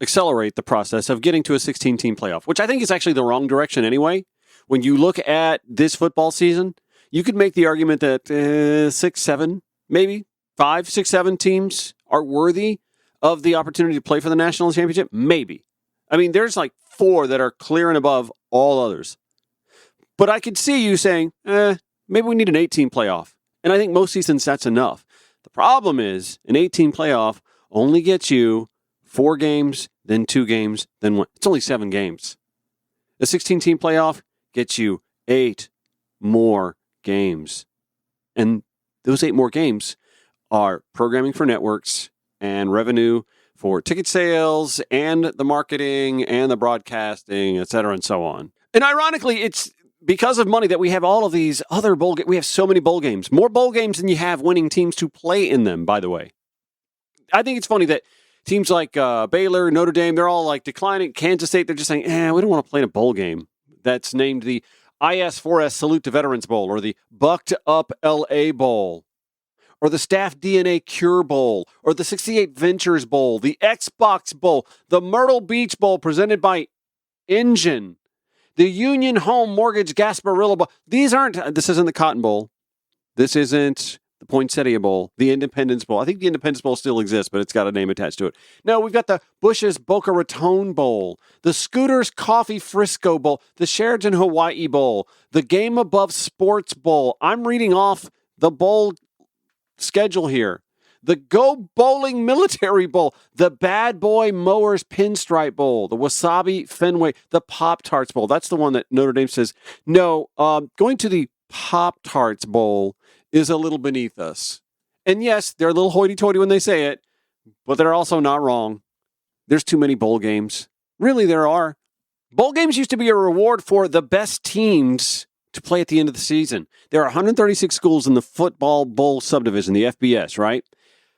accelerate the process of getting to a 16-team playoff, which I think is actually the wrong direction anyway. When you look at this football season, you could make the argument that 6, 7, maybe 5, 6, 7 teams are worthy of the opportunity to play for the national championship. Maybe. I mean, there's like 4 that are clear and above all others. But I could see you saying, maybe we need an 18 playoff. And I think most seasons that's enough. The problem is an 18 playoff only gets you 4 games, then 2 games, then 1. It's only 7 games. The 16-team playoff gets you 8 more games. And those 8 more games are programming for networks and revenue for ticket sales and the marketing and the broadcasting, et cetera, and so on. And ironically, it's because of money that we have all of these other bowl games. We have so many bowl games. More bowl games than you have winning teams to play in them, by the way. I think it's funny that teams like Baylor, Notre Dame, they're all like declining. Kansas State, they're just saying, we don't want to play in a bowl game that's named the IS4S Salute to Veterans Bowl or the Bucked Up LA Bowl or the Staff DNA Cure Bowl or the 68 Ventures Bowl, the Xbox Bowl, the Myrtle Beach Bowl presented by Engine, the Union Home Mortgage Gasparilla Bowl. This isn't the Cotton Bowl. This isn't the Poinsettia Bowl, the Independence Bowl. I think the Independence Bowl still exists, but it's got a name attached to it. No, we've got the Bush's Boca Raton Bowl, the Scooters Coffee Frisco Bowl, the Sheraton Hawaii Bowl, the Game Above Sports Bowl. I'm reading off the bowl schedule here. The Go Bowling Military Bowl, the Bad Boy Mowers Pinstripe Bowl, the Wasabi Fenway, the Pop-Tarts Bowl. That's the one that Notre Dame says, no, going to the Pop-Tarts Bowl is a little beneath us. And yes, they're a little hoity-toity when they say it, but they're also not wrong. There's too many bowl games. Really, there are. Bowl games used to be a reward for the best teams to play at the end of the season. There are 136 schools in the football bowl subdivision, the FBS, right?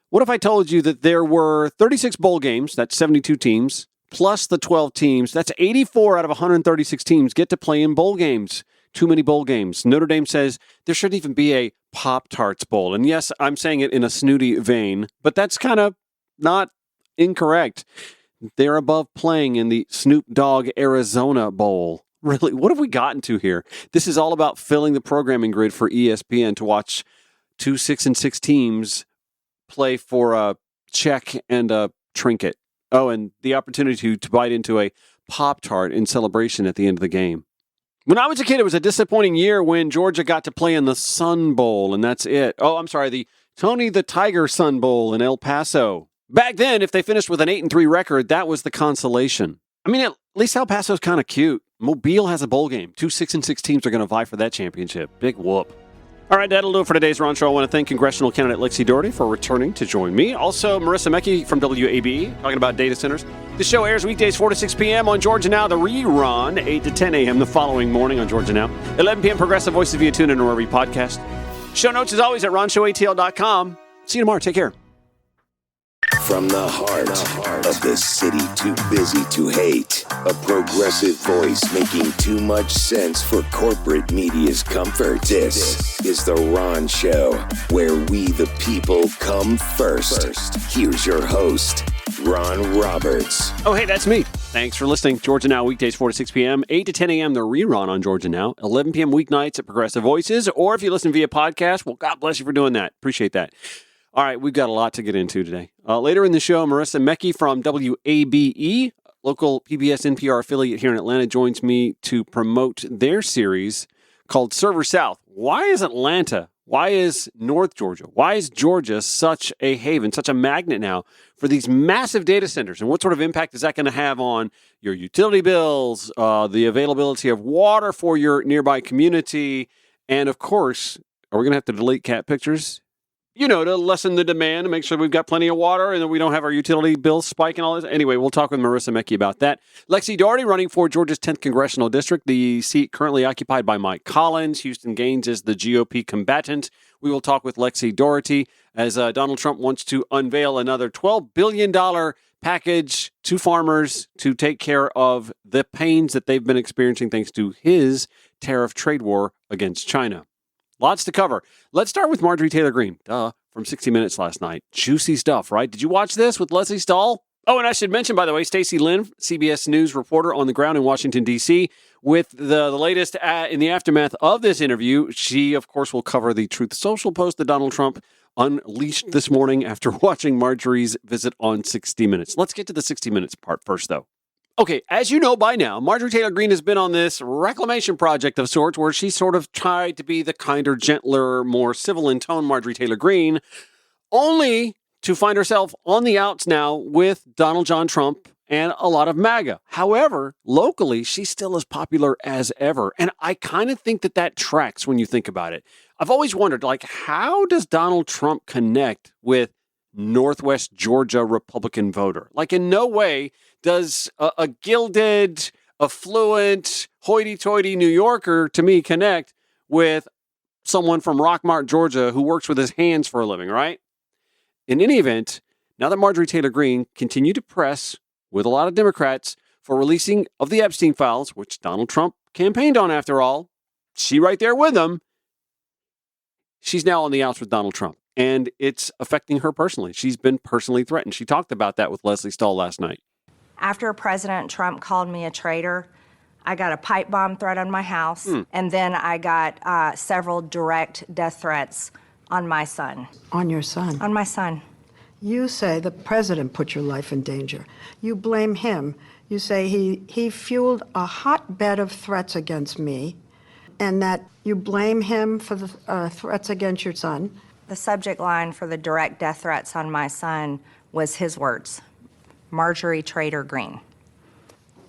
What if I told you that there were 36 bowl games, that's 72 teams, plus the 12 teams, that's 84 out of 136 teams get to play in bowl games. Too many bowl games. Notre Dame says there shouldn't even be a Pop-Tarts Bowl. And yes, I'm saying it in a snooty vein, but that's kind of not incorrect. They're above playing in the Snoop Dogg Arizona Bowl. Really, what have we gotten to here? This is all about filling the programming grid for ESPN to watch 2 6-6 teams play for a check and a trinket. Oh, and the opportunity to bite into a Pop-Tart in celebration at the end of the game. When I was a kid, it was a disappointing year when Georgia got to play in the Sun Bowl, and that's it. Oh, I'm sorry, the Tony the Tiger Sun Bowl in El Paso. Back then, if they finished with an 8-3 record, that was the consolation. I mean, at least El Paso's kind of cute. Mobile has a bowl game. 2 6-6 teams are going to vie for that championship. Big whoop. All right, that'll do it for today's Ron Show. I want to thank congressional candidate Lexi Doherty for returning to join me. Also, Marissa Mecki from WABE, talking about data centers. The show airs weekdays 4 to 6 p.m. on Georgia Now. The rerun, 8 to 10 a.m. the following morning on Georgia Now. 11 p.m. Progressive Voices via TuneIn or wherever you podcast. Show notes, as always, at RonShowATL.com. See you tomorrow. Take care. From the heart of the city too busy to hate. A progressive voice making too much sense for corporate media's comfort. This is The Ron Show, where we the people come first. Here's your host, Ron Roberts. Oh, hey, that's me. Thanks for listening. Georgia Now, weekdays 4 to 6 p.m., 8 to 10 a.m., the rerun on Georgia Now, 11 p.m. weeknights at Progressive Voices, or if you listen via podcast, well, God bless you for doing that. Appreciate that. All right, we've got a lot to get into today. Later in the show, Marissa Mecki from WABE, local PBS NPR affiliate here in Atlanta, joins me to promote their series called Server South. Why is Atlanta? Why is North Georgia? Why is Georgia such a haven, such a magnet now for these massive data centers? And what sort of impact is that going to have on your utility bills, the availability of water for your nearby community? And of course, are we going to have to delete cat pictures? You know, to lessen the demand and make sure we've got plenty of water and that we don't have our utility bills spike and all this. Anyway, we'll talk with Marissa Mecki about that. Lexi Doherty running for Georgia's 10th Congressional District, the seat currently occupied by Mike Collins. Houston Gaines is the GOP combatant. We will talk with Lexi Doherty as Donald Trump wants to unveil another $12 billion package to farmers to take care of the pains that they've been experiencing thanks to his tariff trade war against China. Lots to cover. Let's start with Marjorie Taylor Greene, from 60 Minutes last night. Juicy stuff, right? Did you watch this with Leslie Stahl? Oh, and I should mention, by the way, Stacey Lynn, CBS News reporter on the ground in Washington, D.C., with the latest in the aftermath of this interview. She, of course, will cover the Truth Social post that Donald Trump unleashed this morning after watching Marjorie's visit on 60 Minutes. Let's get to the 60 Minutes part first, though. Okay, as you know by now, Marjorie Taylor Greene has been on this reclamation project of sorts where she sort of tried to be the kinder, gentler, more civil in tone Marjorie Taylor Greene, only to find herself on the outs now with Donald John Trump and a lot of MAGA. However, locally, she's still as popular as ever. And I kind of think that tracks when you think about it. I've always wondered, how does Donald Trump connect with Northwest Georgia Republican voter? In no way does a gilded, affluent, hoity-toity New Yorker, to me, connect with someone from Rockmart, Georgia, who works with his hands for a living, right? In any event, now that Marjorie Taylor Greene continued to press with a lot of Democrats for releasing of the Epstein files, which Donald Trump campaigned on, after all, she right there with him, she's now on the outs with Donald Trump. And it's affecting her personally. She's been personally threatened. She talked about that with Leslie Stahl last night. After President Trump called me a traitor, I got a pipe bomb threat on my house, and then I got several direct death threats on my son. On your son? On my son. You say the president put your life in danger. You blame him. You say he fueled a hotbed of threats against me, and that you blame him for the threats against your son. The subject line for the direct death threats on my son was his words, Marjorie Taylor Greene.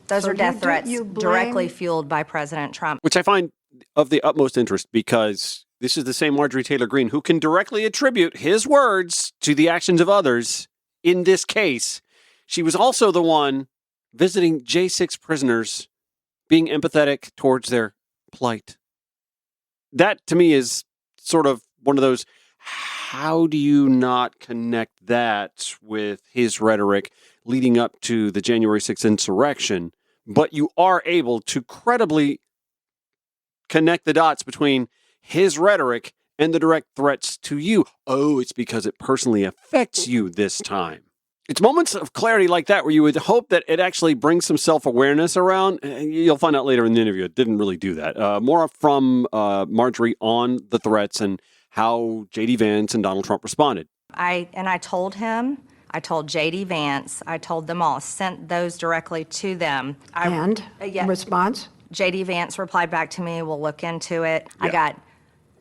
Those are death threats directly fueled by President Trump. Which I find of the utmost interest because this is the same Marjorie Taylor Greene who can directly attribute his words to the actions of others in this case. She was also the one visiting J6 prisoners, being empathetic towards their plight. That, to me, is sort of one of those, how do you not connect that with his rhetoric leading up to the January 6th insurrection, but you are able to credibly connect the dots between his rhetoric and the direct threats to you? Oh, it's because it personally affects you this time. It's moments of clarity like that where you would hope that it actually brings some self-awareness around. You'll find out later in the interview it didn't really do that. More from Marjorie on the threats and how J.D. Vance and Donald Trump responded. I told him, I told J.D. Vance, I told them all, sent those directly to them. Response? J.D. Vance replied back to me, we'll look into it. Yeah. I got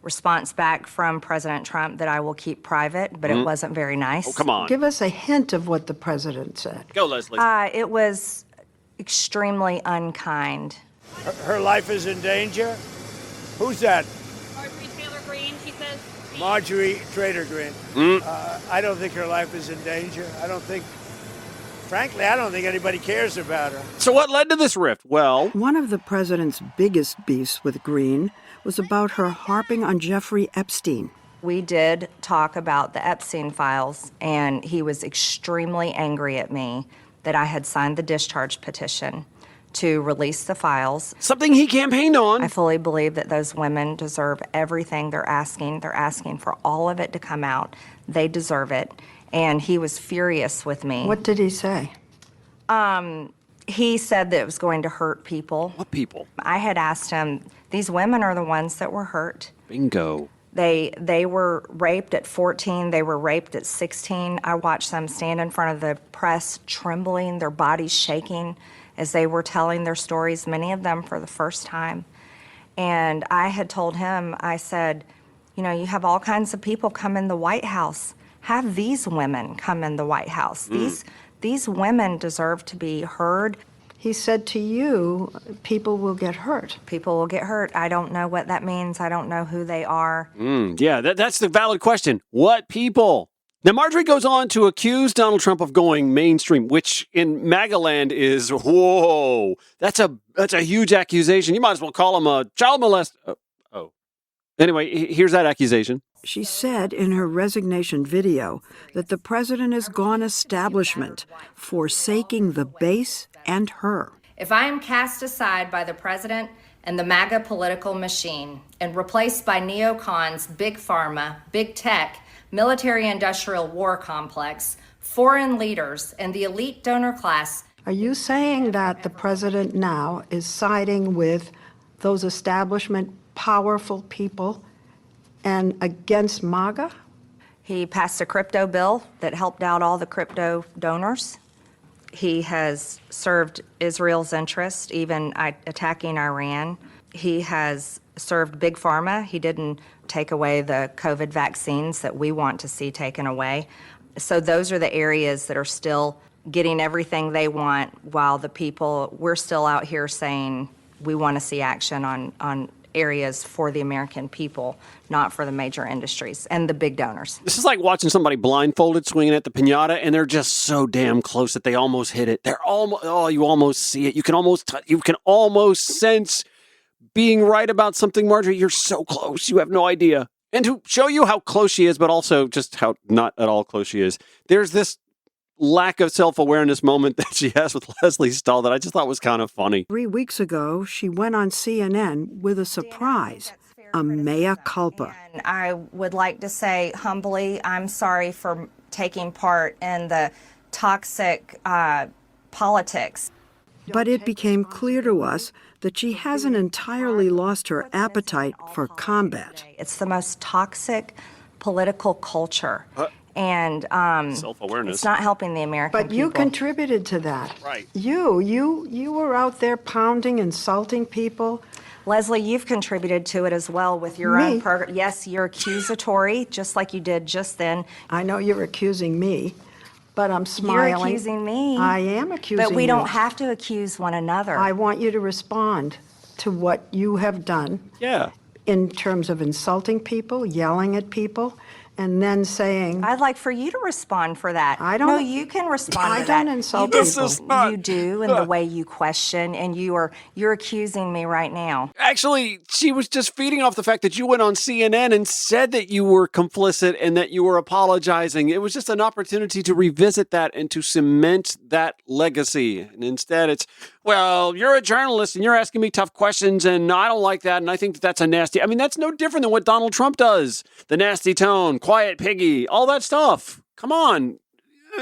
response back from President Trump that I will keep private, but it wasn't very nice. Oh, come on. Give us a hint of what the president said. Go, Leslie. It was extremely unkind. Her life is in danger? Who's that? Marjorie Taylor Greene, she says. Marjorie Taylor Greene. I don't think her life is in danger. Frankly, I don't think anybody cares about her. So what led to this rift? Well, One of the president's biggest beefs with Greene was about her harping on Jeffrey Epstein. We did talk about the Epstein files, and he was extremely angry at me that I had signed the discharge petition to release the files. Something he campaigned on. I fully believe that those women deserve everything they're asking. They're asking for all of it to come out. They deserve it. And he was furious with me. What did he say? He said that it was going to hurt people. What people? I had asked him, these women are the ones that were hurt. Bingo. They were raped at 14. They were raped at 16. I watched them stand in front of the press trembling, their bodies shaking as they were telling their stories, many of them for the first time. And I had told him, I said, you know, you have all kinds of people come in the White House. Have these women come in the White House. These women deserve to be heard. He said to you, people will get hurt. People will get hurt. I don't know what that means. I don't know who they are. Yeah, that's the valid question. What people? Now, Marjorie goes on to accuse Donald Trump of going mainstream, which in MAGA land is, whoa, that's a huge accusation. You might as well call him a child molester. Anyway, here's that accusation. She said in her resignation video that the president has gone establishment, forsaking the base and her. If I am cast aside by the president and the MAGA political machine and replaced by neocons, big pharma, big tech, military-industrial war complex, foreign leaders, and the elite donor class. Are you saying that the president now is siding with those establishment powerful people and against MAGA? He passed a crypto bill that helped out all the crypto donors. He has served Israel's interest, even attacking Iran. He has served Big Pharma. He didn't take away the COVID vaccines that we want to see taken away. So those are the areas that are still getting everything they want, while the people, we're still out here saying we want to see action on areas for the American people, not for the major industries and the big donors. This is like watching somebody blindfolded swinging at the piñata, and they're just so damn close that they almost hit it. They're almost, you almost see it. You can almost sense being right about something, Marjorie. You're so close. You have no idea. And to show you how close she is, but also just how not at all close she is, there's this lack of self-awareness moment that she has with Leslie Stahl that I just thought was kind of funny. 3 weeks ago, she went on CNN with a surprise, a mea culpa. And I would like to say humbly, I'm sorry for taking part in the toxic politics. But it became clear to us that she hasn't entirely lost her appetite for combat. It's the most toxic political culture. And self-awareness. It's not helping the American people. But you contributed to that. Right. You were out there pounding, insulting people. Leslie, you've contributed to it as well with your own program. Yes, you're accusatory, just like you did just then. I know you're accusing me, but I'm smiling. You're accusing me. I am accusing you. But we don't have to accuse one another. I want you to respond to what you have done. Yeah. In terms of insulting people, yelling at people, and then saying... I'd like for you to respond for that. I don't... No, you can respond to that. I don't insult people. You do, in the way you question, and you're accusing me right now. Actually, she was just feeding off the fact that you went on CNN and said that you were complicit and that you were apologizing. It was just an opportunity to revisit that and to cement that legacy. And instead it's, well, you're a journalist and you're asking me tough questions and I don't like that and I think that's a nasty... I mean, that's no different than what Donald Trump does. The nasty tone, quiet piggy, all that stuff. Come on.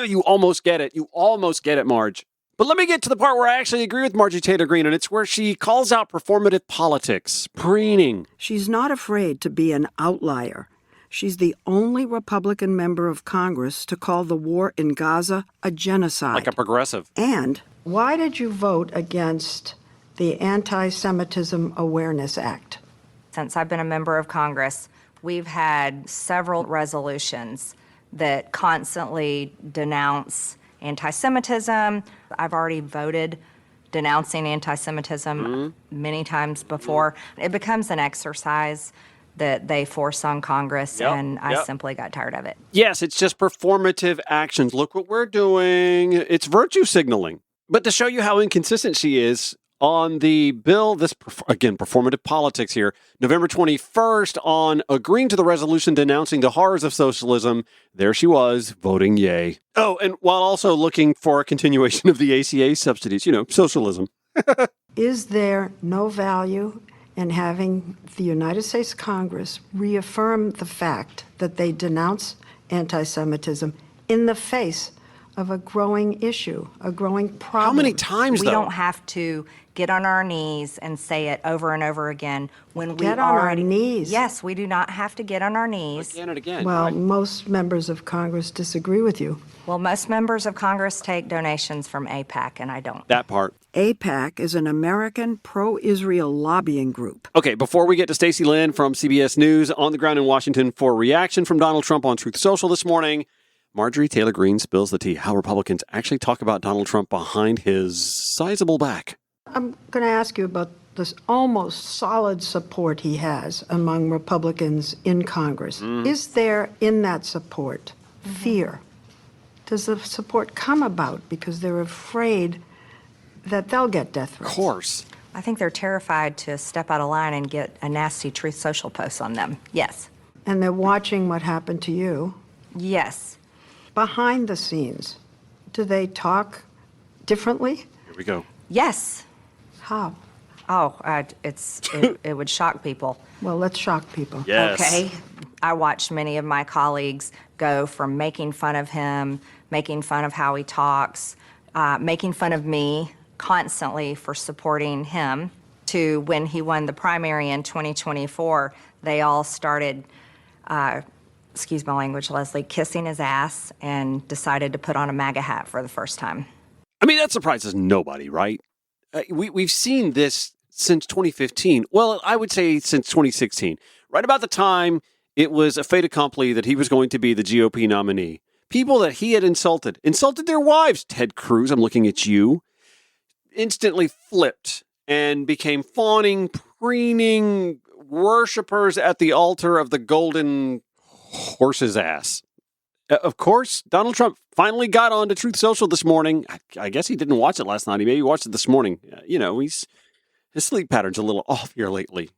You almost get it. You almost get it, Marge. But let me get to the part where I actually agree with Margie Taylor Greene, and it's where she calls out performative politics, preening. She's not afraid to be an outlier. She's the only Republican member of Congress to call the war in Gaza a genocide. Like a progressive. And why did you vote against the Anti-Semitism Awareness Act? Since I've been a member of Congress, we've had several resolutions that constantly denounce anti-Semitism. I've already voted denouncing anti-Semitism many times before. It becomes an exercise that they force on Congress, and I simply got tired of it. Yes, it's just performative actions. Look what we're doing. It's virtue signaling. But to show you how inconsistent she is, on the bill, again, performative politics here, November 21st, on agreeing to the resolution denouncing the horrors of socialism, there she was, voting yay. Oh, and while also looking for a continuation of the ACA subsidies, socialism. Is there no value in having the United States Congress reaffirm the fact that they denounce anti-Semitism in the face of a growing issue, a growing problem? How many times, We though? don't have to get on our knees and say it over and over again when we Get on our already... knees? Yes, we do not have to get on our knees. Again and again. Well, most members of Congress disagree with you. Well, most members of Congress take donations from AIPAC, and I don't. That part. AIPAC is an American pro-Israel lobbying group. Okay, before we get to Stacey Lynn from CBS News on the ground in Washington for reaction from Donald Trump on Truth Social this morning, Marjorie Taylor Greene spills the tea, how Republicans actually talk about Donald Trump behind his sizable back. I'm going to ask you about this almost solid support he has among Republicans in Congress. Is there in that support fear? Does the support come about because they're afraid that they'll get death threats? Of course. I think they're terrified to step out of line and get a nasty Truth Social post on them. Yes. And they're watching what happened to you. Yes. Behind the scenes, do they talk differently? Here we go. Yes. How? Oh, it would shock people. Well, let's shock people. Yes. Okay. I watched many of my colleagues go from making fun of him, making fun of how he talks, making fun of me constantly for supporting him, to when he won the primary in 2024, they all started, excuse my language, Leslie, kissing his ass and decided to put on a MAGA hat for the first time. I mean, that surprises nobody, right? We've seen this since 2015. Well, I would say since 2016. Right about the time it was a fait accompli that he was going to be the GOP nominee. People that he had insulted their wives. Ted Cruz, I'm looking at you, instantly flipped and became fawning, preening worshipers at the altar of the golden horse's ass. Of course, Donald Trump finally got on to Truth Social this morning. I guess he didn't watch it last night. He maybe watched it this morning. His sleep pattern's a little off here lately,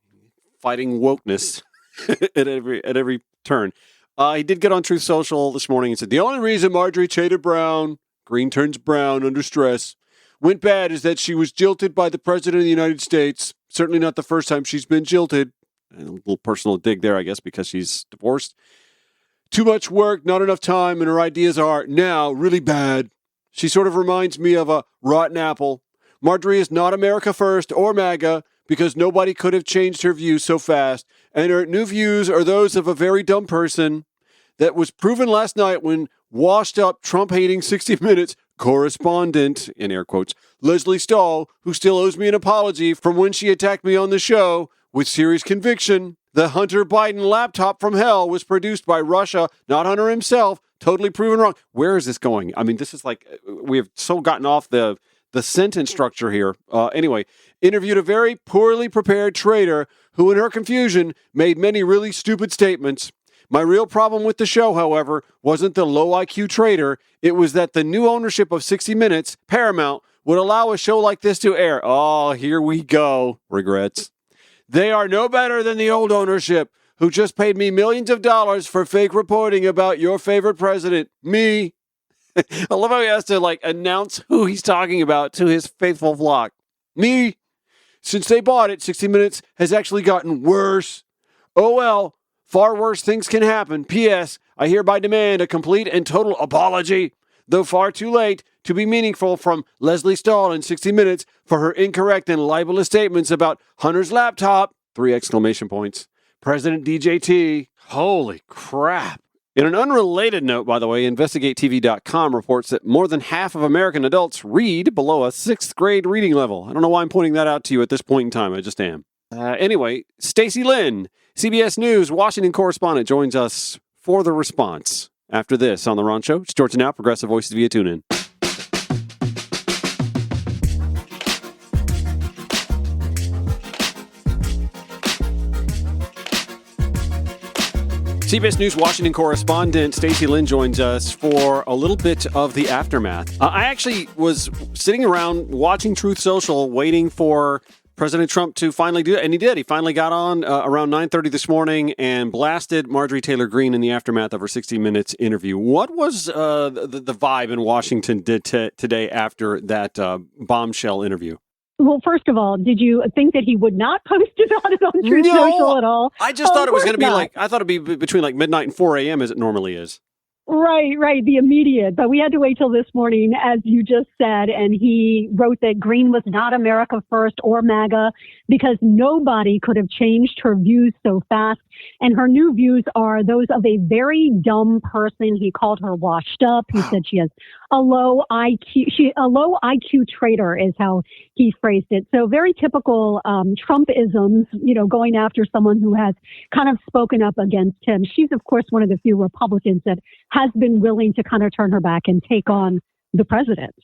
fighting wokeness at every turn. He did get on Truth Social this morning and said, the only reason Marjorie Taylor Greene turns brown under stress, went bad is that she was jilted by the President of the United States. Certainly not the first time she's been jilted. And a little personal dig there, I guess, because she's divorced. Too much work, not enough time, and her ideas are now really bad. She sort of reminds me of a rotten apple. Marjorie is not America First or MAGA because nobody could have changed her views so fast, and her new views are those of a very dumb person. That was proven last night when washed-up Trump-hating 60 Minutes correspondent, in air quotes, Leslie Stahl, who still owes me an apology from when she attacked me on the show, with serious conviction. The Hunter Biden laptop from hell was produced by Russia, not Hunter himself. Totally proven wrong. Where is this going? I mean, this is like, we have so gotten off the sentence structure here. Anyway, interviewed a very poorly prepared traitor who, in her confusion, made many really stupid statements. My real problem with the show, however, wasn't the low IQ traitor. It was that the new ownership of 60 Minutes, Paramount, would allow a show like this to air. Oh, here we go. Regrets. They are no better than the old ownership, who just paid me millions of dollars for fake reporting about your favorite president, me. I love how he has to announce who he's talking about to his faithful flock. Me. Since they bought it, 60 Minutes has actually gotten worse. Oh well, far worse things can happen. P.S. I hereby demand a complete and total apology, though far too late to be meaningful, from Leslie Stahl in 60 Minutes for her incorrect and libelous statements about Hunter's laptop. 3 exclamation points. President DJT. Holy crap. In an unrelated note, by the way, InvestigateTV.com reports that more than half of American adults read below a 6th grade reading level. I don't know why I'm pointing that out to you at this point in time. I just am. Anyway, Stacey Lynn, CBS News Washington correspondent, joins us for the response. After this on The Ron Show, it's Georgia Now, Progressive Voices via TuneIn. CBS News Washington correspondent Stacey Lynn joins us for a little bit of the aftermath. I actually was sitting around watching Truth Social, waiting for President Trump to finally do it, and he did. He finally got on around 9:30 this morning and blasted Marjorie Taylor Greene in the aftermath of her 60 Minutes interview. What was the vibe in Washington today after that bombshell interview? Well, first of all, did you think that he would not post about it on Truth Social at all? I just thought it was going to be I thought it'd be between like midnight and 4 a.m. as it normally is. Right, the immediate. But we had to wait till this morning, as you just said, and he wrote that Greene was not America First or MAGA because nobody could have changed her views so fast. And her new views are those of a very dumb person. He called her washed up. He said she has a low IQ. A low IQ traitor is how he phrased it. So very typical Trumpisms, going after someone who has kind of spoken up against him. She's, of course, one of the few Republicans that has been willing to kind of turn her back and take on the president.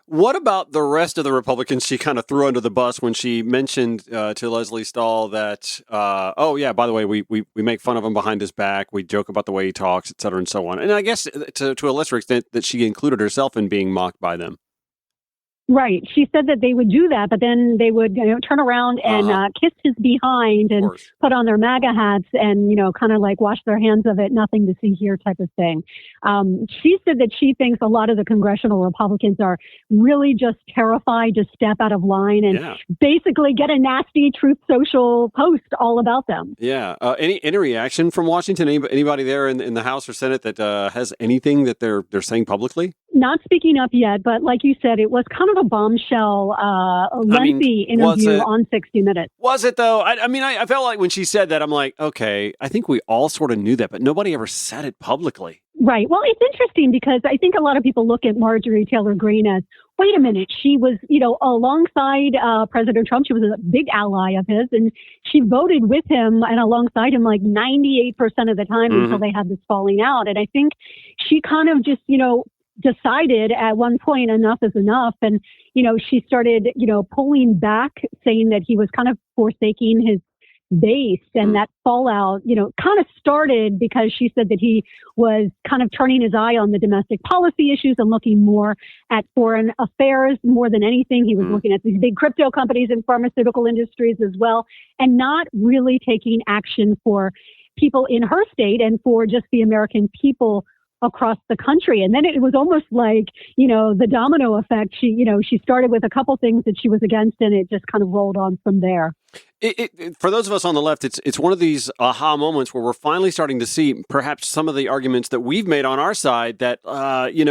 What about the rest of the Republicans she kind of threw under the bus when she mentioned to Leslie Stahl that, by the way, we make fun of him behind his back. We joke about the way he talks, et cetera, and so on. And I guess to a lesser extent that she included herself in being mocked by them. Right. She said that they would do that, but then they would turn around and kiss his behind and put on their MAGA hats and, kind of like wash their hands of it, nothing to see here type of thing. She said that she thinks a lot of the congressional Republicans are really just terrified to step out of line and basically get a nasty Truth Social post all about them. Yeah. Any reaction from Washington? Anybody there in the House or Senate that has anything that they're saying publicly? Not speaking up yet, but like you said, it was kind of a bombshell, lengthy interview on 60 Minutes. Was it, though? I felt like when she said that, I'm like, okay, I think we all sort of knew that, but nobody ever said it publicly. Right. Well, it's interesting because I think a lot of people look at Marjorie Taylor Greene as, wait a minute, she was, alongside President Trump. She was a big ally of his, and she voted with him and alongside him like 98% of the time until they had this falling out. And I think she kind of just, decided at one point enough is enough. And, she started, pulling back, saying that he was kind of forsaking his base. And that fallout, kind of started because she said that he was kind of turning his eye on the domestic policy issues and looking more at foreign affairs more than anything. He was looking at these big crypto companies and pharmaceutical industries as well, and not really taking action for people in her state and for just the American people across the country. And then it was almost like, the domino effect. She started with a couple things that she was against, and it just kind of rolled on from there. For those of us on the left, it's one of these aha moments where we're finally starting to see perhaps some of the arguments that we've made on our side that,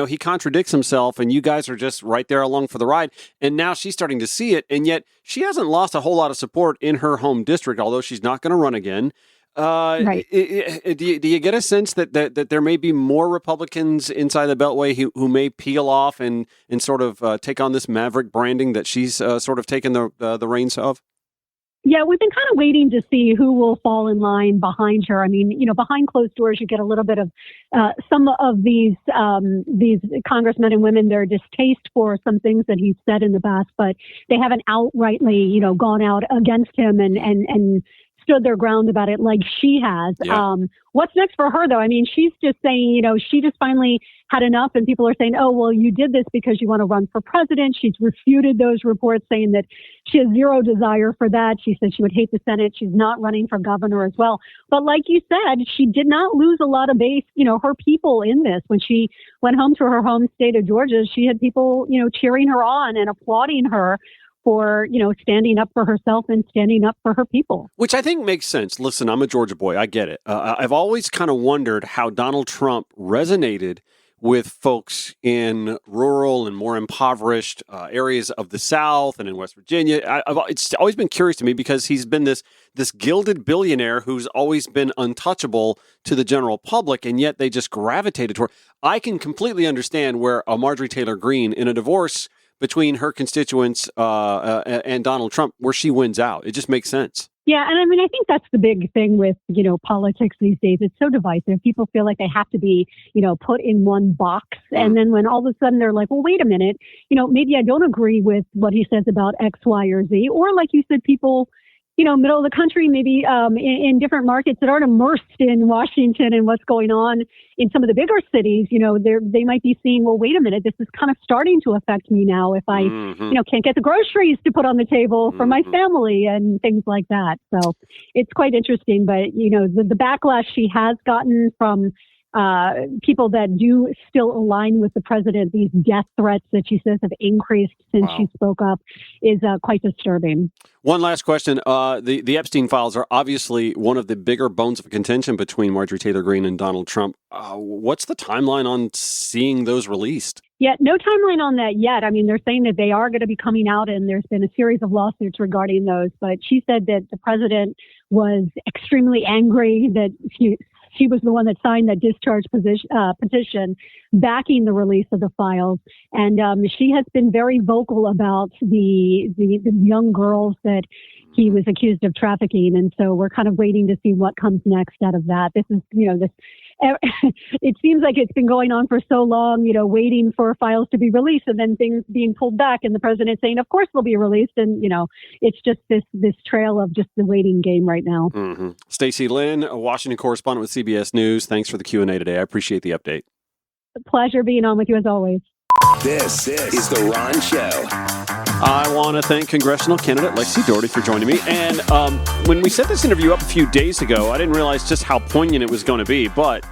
he contradicts himself and you guys are just right there along for the ride. And now she's starting to see it. And yet she hasn't lost a whole lot of support in her home district, although she's not going to run again. Right. Do you get a sense that there may be more Republicans inside the Beltway who may peel off and sort of take on this maverick branding that she's sort of taken the reins of? Yeah, we've been kind of waiting to see who will fall in line behind her. I mean, behind closed doors, you get a little bit of some of these congressmen and women, their distaste for some things that he's said in the past, but they haven't outrightly, gone out against him and stood their ground about it like she has. Yeah. What's next for her, though? I mean, she's just saying, she just finally had enough, and people are saying, oh, well, you did this because you want to run for president. She's refuted those reports, saying that she has zero desire for that. She said she would hate the Senate. She's not running for governor as well. But like you said, she did not lose a lot of base, her people in this. When she went home to her home state of Georgia, she had people, cheering her on and applauding her for, standing up for herself and standing up for her people. Which I think makes sense. Listen, I'm a Georgia boy. I get it. I've always kind of wondered how Donald Trump resonated with folks in rural and more impoverished areas of the South and in West Virginia. It's always been curious to me because he's been this gilded billionaire who's always been untouchable to the general public, and yet they just gravitated toward. I can completely understand where a Marjorie Taylor Greene in a divorce between her constituents and Donald Trump, where she wins out. It just makes sense. Yeah, and I mean, I think that's the big thing with, politics these days. It's so divisive. People feel like they have to be, put in one box. And then when all of a sudden they're like, well, wait a minute, maybe I don't agree with what he says about X, Y, or Z. Or like you said, people, middle of the country, maybe in different markets that aren't immersed in Washington and what's going on in some of the bigger cities, they might be seeing, well, wait a minute, this is kind of starting to affect me now if I, can't get the groceries to put on the table for my family and things like that. So it's quite interesting. But, the backlash she has gotten from people that do still align with the president, these death threats that she says have increased since she spoke up, is quite disturbing. One last question. The Epstein files are obviously one of the bigger bones of contention between Marjorie Taylor Greene and Donald Trump. What's the timeline on seeing those released? Yeah, no timeline on that yet. I mean, they're saying that they are going to be coming out, and there's been a series of lawsuits regarding those. But she said that the president was extremely angry that she was the one that signed that discharge petition backing the release of the files. And she has been very vocal about the young girls that he was accused of trafficking. And so we're kind of waiting to see what comes next out of that. This is, it seems like it's been going on for so long, waiting for files to be released and then things being pulled back and the president saying, of course they'll be released. And, it's just this trail of just the waiting game right now. Mm-hmm. Stacey Lynn, a Washington correspondent with CBS News. Thanks for the Q&A today. I appreciate the update. A pleasure being on with you as always. This is The Ron Show. I want to thank congressional candidate Lexi Doherty for joining me. And when we set this interview up a few days ago, I didn't realize just how poignant it was going to be. But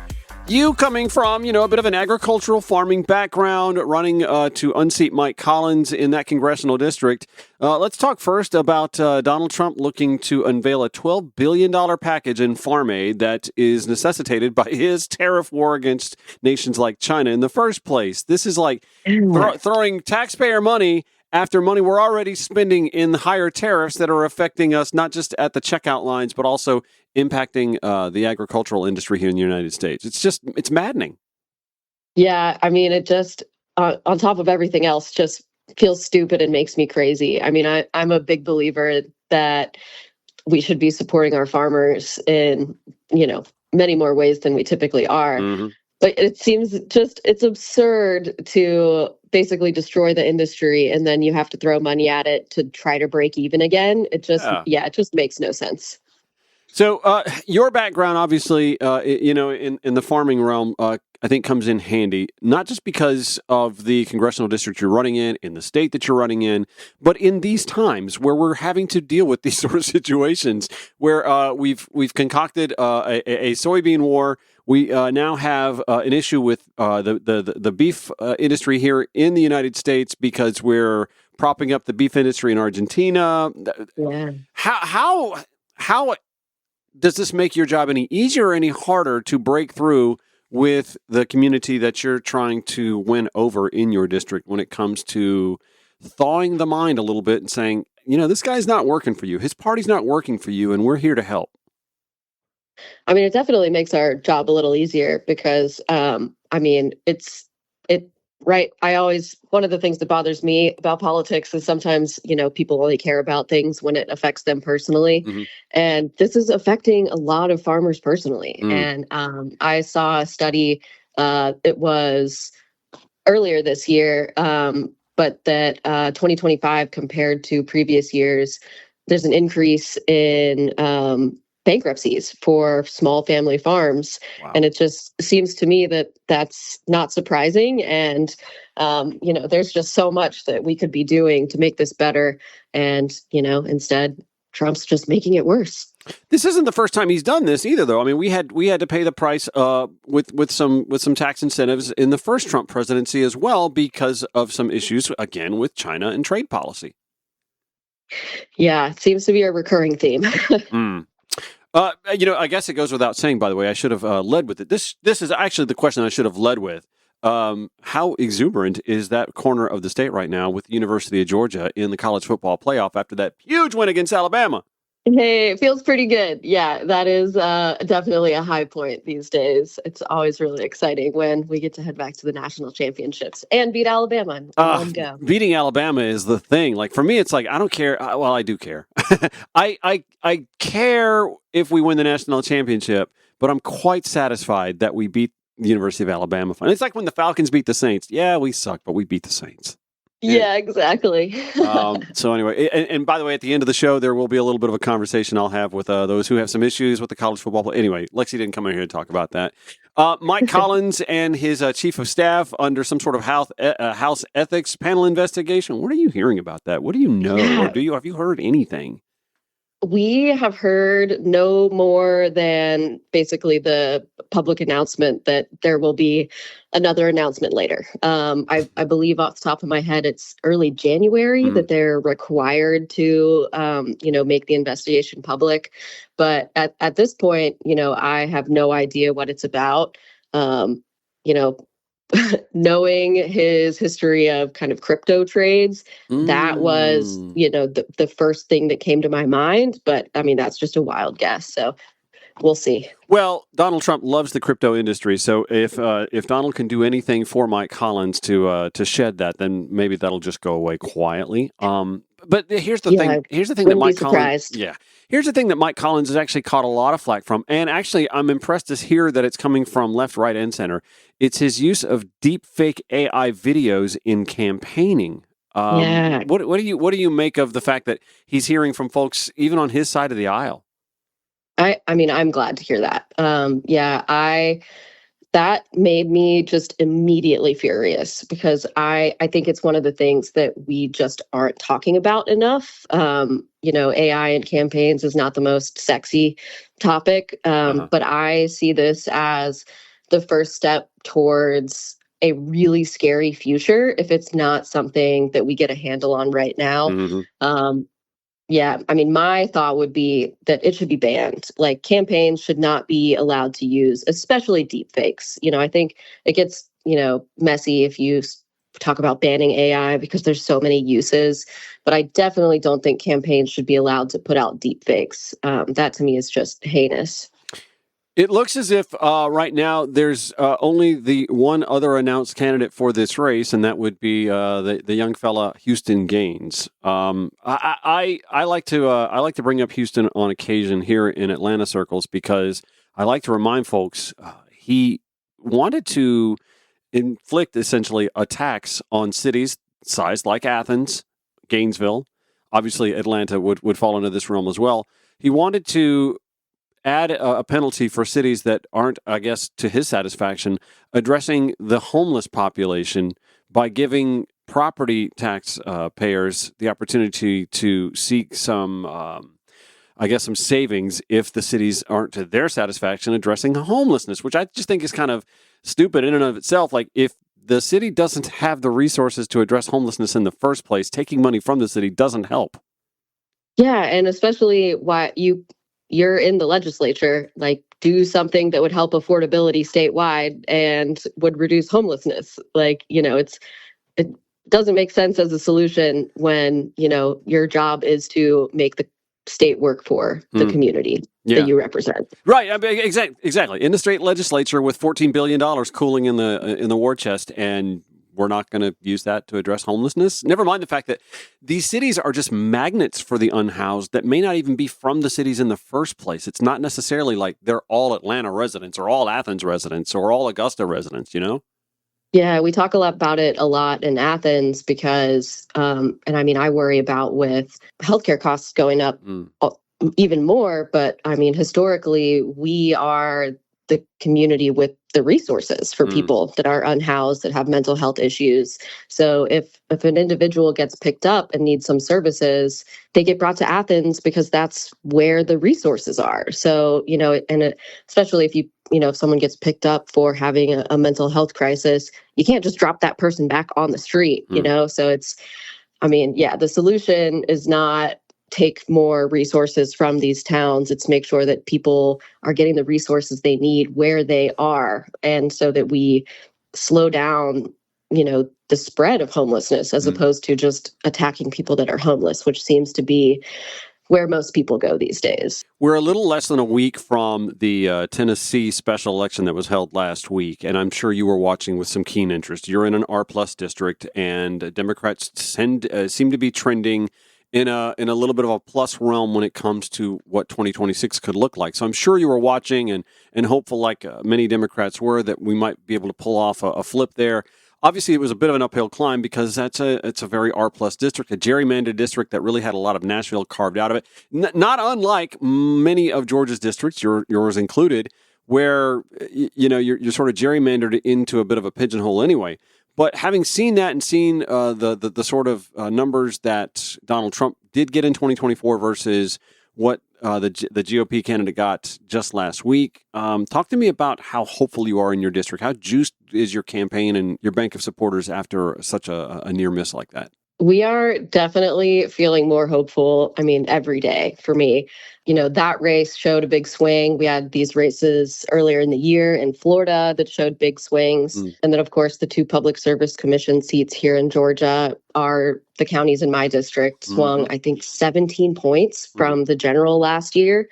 you coming from, a bit of an agricultural farming background, running to unseat Mike Collins in that congressional district. Let's talk first about Donald Trump looking to unveil a $12 billion package in farm aid that is necessitated by his tariff war against nations like China in the first place. This is like throwing taxpayer money after money we're already spending in higher tariffs that are affecting us not just at the checkout lines, but also impacting the agricultural industry here in the United States. It's maddening. Yeah, I mean, it just, on top of everything else, just feels stupid and makes me crazy. I mean, I'm a big believer that we should be supporting our farmers in, many more ways than we typically are. Mm-hmm. But it seems it's absurd to basically destroy the industry and then you have to throw money at it to try to break even again. It just makes no sense. So your background, obviously, in the farming realm, I think comes in handy, not just because of the congressional district you're running in the state that you're running in, but in these times where we're having to deal with these sort of situations where we've concocted a soybean war. We now have an issue with the beef industry here in the United States because we're propping up the beef industry in Argentina. Yeah. How does this make your job any easier or any harder to break through with the community that you're trying to win over in your district when it comes to thawing the mind a little bit and saying, this guy's not working for you, his party's not working for you, and we're here to help? I mean, it definitely makes our job a little easier because, right. One of the things that bothers me about politics is sometimes, people only care about things when it affects them personally. Mm-hmm. And this is affecting a lot of farmers personally. Mm. And I saw a study, it was earlier this year, but that 2025 compared to previous years, there's an increase in bankruptcies for small family farms. Wow. And it just seems to me that that's not surprising. And, there's just so much that we could be doing to make this better. And, instead, Trump's just making it worse. This isn't the first time he's done this either, though. I mean, we had to pay the price with some tax incentives in the first Trump presidency as well because of some issues, again, with China and trade policy. Yeah, it seems to be a recurring theme. I guess it goes without saying, by the way, I should have led with it. This is actually the question I should have led with. How exuberant is that corner of the state right now with the University of Georgia in the college football playoff after that huge win against Alabama? Hey, it feels pretty good. Yeah, that is definitely a high point these days. It's always really exciting when we get to head back to the national championships and beat Alabama in one go. Beating Alabama is the thing. Like for me, it's like I don't care. Well, I do care. I care if we win the national championship, but I'm quite satisfied that we beat the University of Alabama. It's like when the Falcons beat the Saints. Yeah, we suck, but we beat the Saints. Yeah, exactly. So anyway, and by the way, at the end of the show, there will be a little bit of a conversation I'll have with those who have some issues with the college football. Anyway, Lexi didn't come in here to talk about that. Mike Collins and his chief of staff under some sort of house ethics panel investigation. What are you hearing about that? What do you know, or have you heard anything? We have heard no more than basically the public announcement that there will be another announcement later. I believe off the top of my head, it's early January that they're required to, make the investigation public. But at this point, I have no idea what it's about. Knowing his history of kind of crypto trades, that was, the first thing that came to my mind. But I mean, that's just a wild guess. So we'll see. Well, Donald Trump loves the crypto industry. So if Donald can do anything for Mike Collins to shed that, then maybe that'll just go away quietly. But here's the thing. Here's the thing that Mike Collins. Yeah. Here's the thing that Mike Collins has actually caught a lot of flack from, and actually I'm impressed to hear that it's coming from left, right, and center. It's his use of deep fake AI videos in campaigning. What do you make of the fact that he's hearing from folks even on his side of the aisle? I mean, I'm glad to hear that. That made me just immediately furious because I think it's one of the things that we just aren't talking about enough. AI in campaigns is not the most sexy topic, but I see this as the first step towards a really scary future if it's not something that we get a handle on right now. Yeah, I mean, my thought would be that it should be banned. Like, campaigns should not be allowed to use, especially deep fakes. I think it gets, messy if you talk about banning AI because there's so many uses. But I definitely don't think campaigns should be allowed to put out deep fakes. That to me is just heinous. It looks as if right now there's only the one other announced candidate for this race, and that would be the young fella Houston Gaines. I like to bring up Houston on occasion here in Atlanta circles because I like to remind folks he wanted to inflict essentially attacks on cities sized like Athens, Gainesville. Obviously, Atlanta would fall into this realm as well. He wanted to add a penalty for cities that aren't, I guess, to his satisfaction, addressing the homeless population by giving property tax payers the opportunity to seek some savings if the cities aren't to their satisfaction addressing homelessness, which I just think is kind of stupid in and of itself. Like, if the city doesn't have the resources to address homelessness in the first place, taking money from the city doesn't help. Yeah, and especially why you're in the legislature, like, do something that would help affordability statewide and would reduce homelessness. Like, it doesn't make sense as a solution when, your job is to make the state work for the community that you represent. Right. I mean, exactly. In the state legislature with $14 billion cooling in the war chest, and we're not going to use that to address homelessness. Never mind the fact that these cities are just magnets for the unhoused that may not even be from the cities in the first place. It's not necessarily like they're all Atlanta residents or all Athens residents or all Augusta residents, Yeah, we talk about it a lot in Athens because, and I mean, I worry about with healthcare costs going up even more. But I mean, historically, we are the community with the resources for people that are unhoused, that have mental health issues. So if an individual gets picked up and needs some services, they get brought to Athens because that's where the resources are. So, especially if someone gets picked up for having a mental health crisis, you can't just drop that person back on the street, So the solution is not take more resources from these towns. It's make sure that people are getting the resources they need where they are. And so that we slow down, the spread of homelessness as opposed to just attacking people that are homeless, which seems to be where most people go these days. We're a little less than a week from the Tennessee special election that was held last week, and I'm sure you were watching with some keen interest. You're in an R-plus district, and Democrats seem to be trending in a little bit of a plus realm when it comes to what 2026 could look like. So I'm sure you were watching and hopeful, like many Democrats were, that we might be able to pull off a flip there. obviously it was a bit of an uphill climb because it's a very R-plus district, a gerrymandered district that really had a lot of Nashville carved out of it. Not unlike many of Georgia's districts, yours included, where you're sort of gerrymandered into a bit of a pigeonhole anyway. But having seen that and seen the sort of numbers that Donald Trump did get in 2024 versus what the GOP candidate got just last week, talk to me about how hopeful you are in your district. How juiced is your campaign and your bank of supporters after such a near miss like that? We are definitely feeling more hopeful. I mean, every day for me. That race showed a big swing. We had these races earlier in the year in Florida that showed big swings. And then, of course, the 2 Public Service Commission seats here in Georgia are the counties in my district swung, I think, 17 points from the general last year.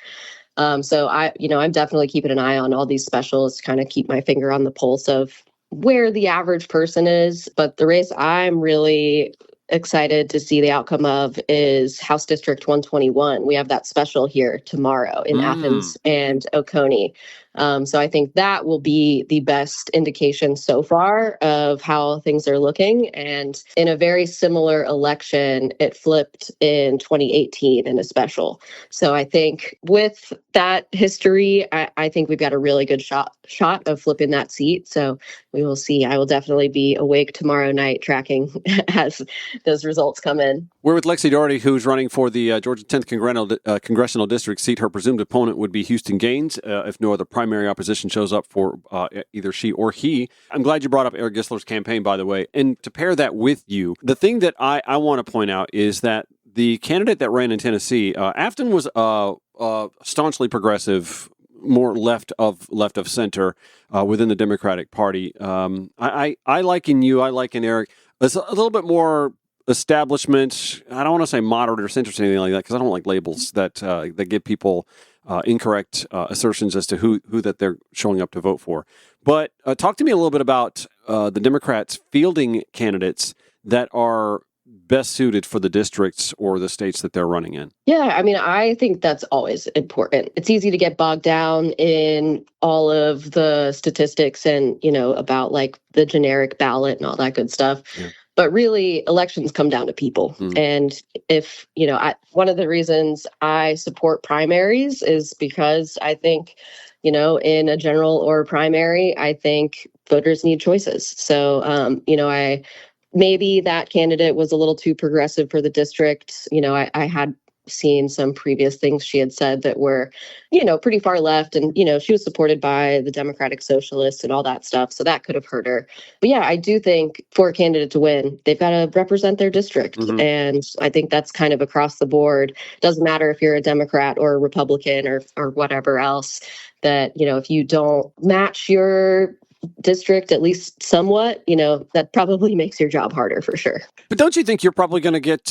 So I'm definitely keeping an eye on all these specials to kind of keep my finger on the pulse of where the average person is. But the race I'm really excited to see the outcome of is House District 121. We have that special here tomorrow in Athens and Oconee. So I think that will be the best indication so far of how things are looking. And in a very similar election, it flipped in 2018 in a special. So I think with that history, I think we've got a really good shot of flipping that seat. So we will see. I will definitely be awake tomorrow night tracking as those results come in. We're with Lexi Doherty, who's running for the Georgia 10th congressional district seat. Her presumed opponent would be Houston Gaines, if no other primary opposition shows up for either she or he. I'm glad you brought up Eric Gissler's campaign, by the way. And to pair that with you, the thing that I want to point out is that the candidate that ran in Tennessee, Afton was staunchly progressive, more left of center within the Democratic Party. I liken you, I liken Eric, as a little bit more establishment. I don't want to say moderate or centrist or anything like that, because I don't like labels that give people incorrect assertions as to who that they're showing up to vote for. But talk to me a little bit about the Democrats fielding candidates that are best suited for the districts or the states that they're running in. Yeah, I mean, I think that's always important. It's easy to get bogged down in all of the statistics and, about like the generic ballot and all that good stuff. Yeah. But really, elections come down to people. And if, one of the reasons I support primaries is because I think, in a general or a primary, I think voters need choices. So, maybe that candidate was a little too progressive for the district. I had seen some previous things she had said that were, pretty far left. And, she was supported by the Democratic Socialists and all that stuff. So that could have hurt her. But yeah, I do think for a candidate to win, they've got to represent their district. And I think that's kind of across the board. Doesn't matter if you're a Democrat or a Republican or whatever else, that, if you don't match your district at least somewhat, that probably makes your job harder for sure. But don't you think you're probably going to get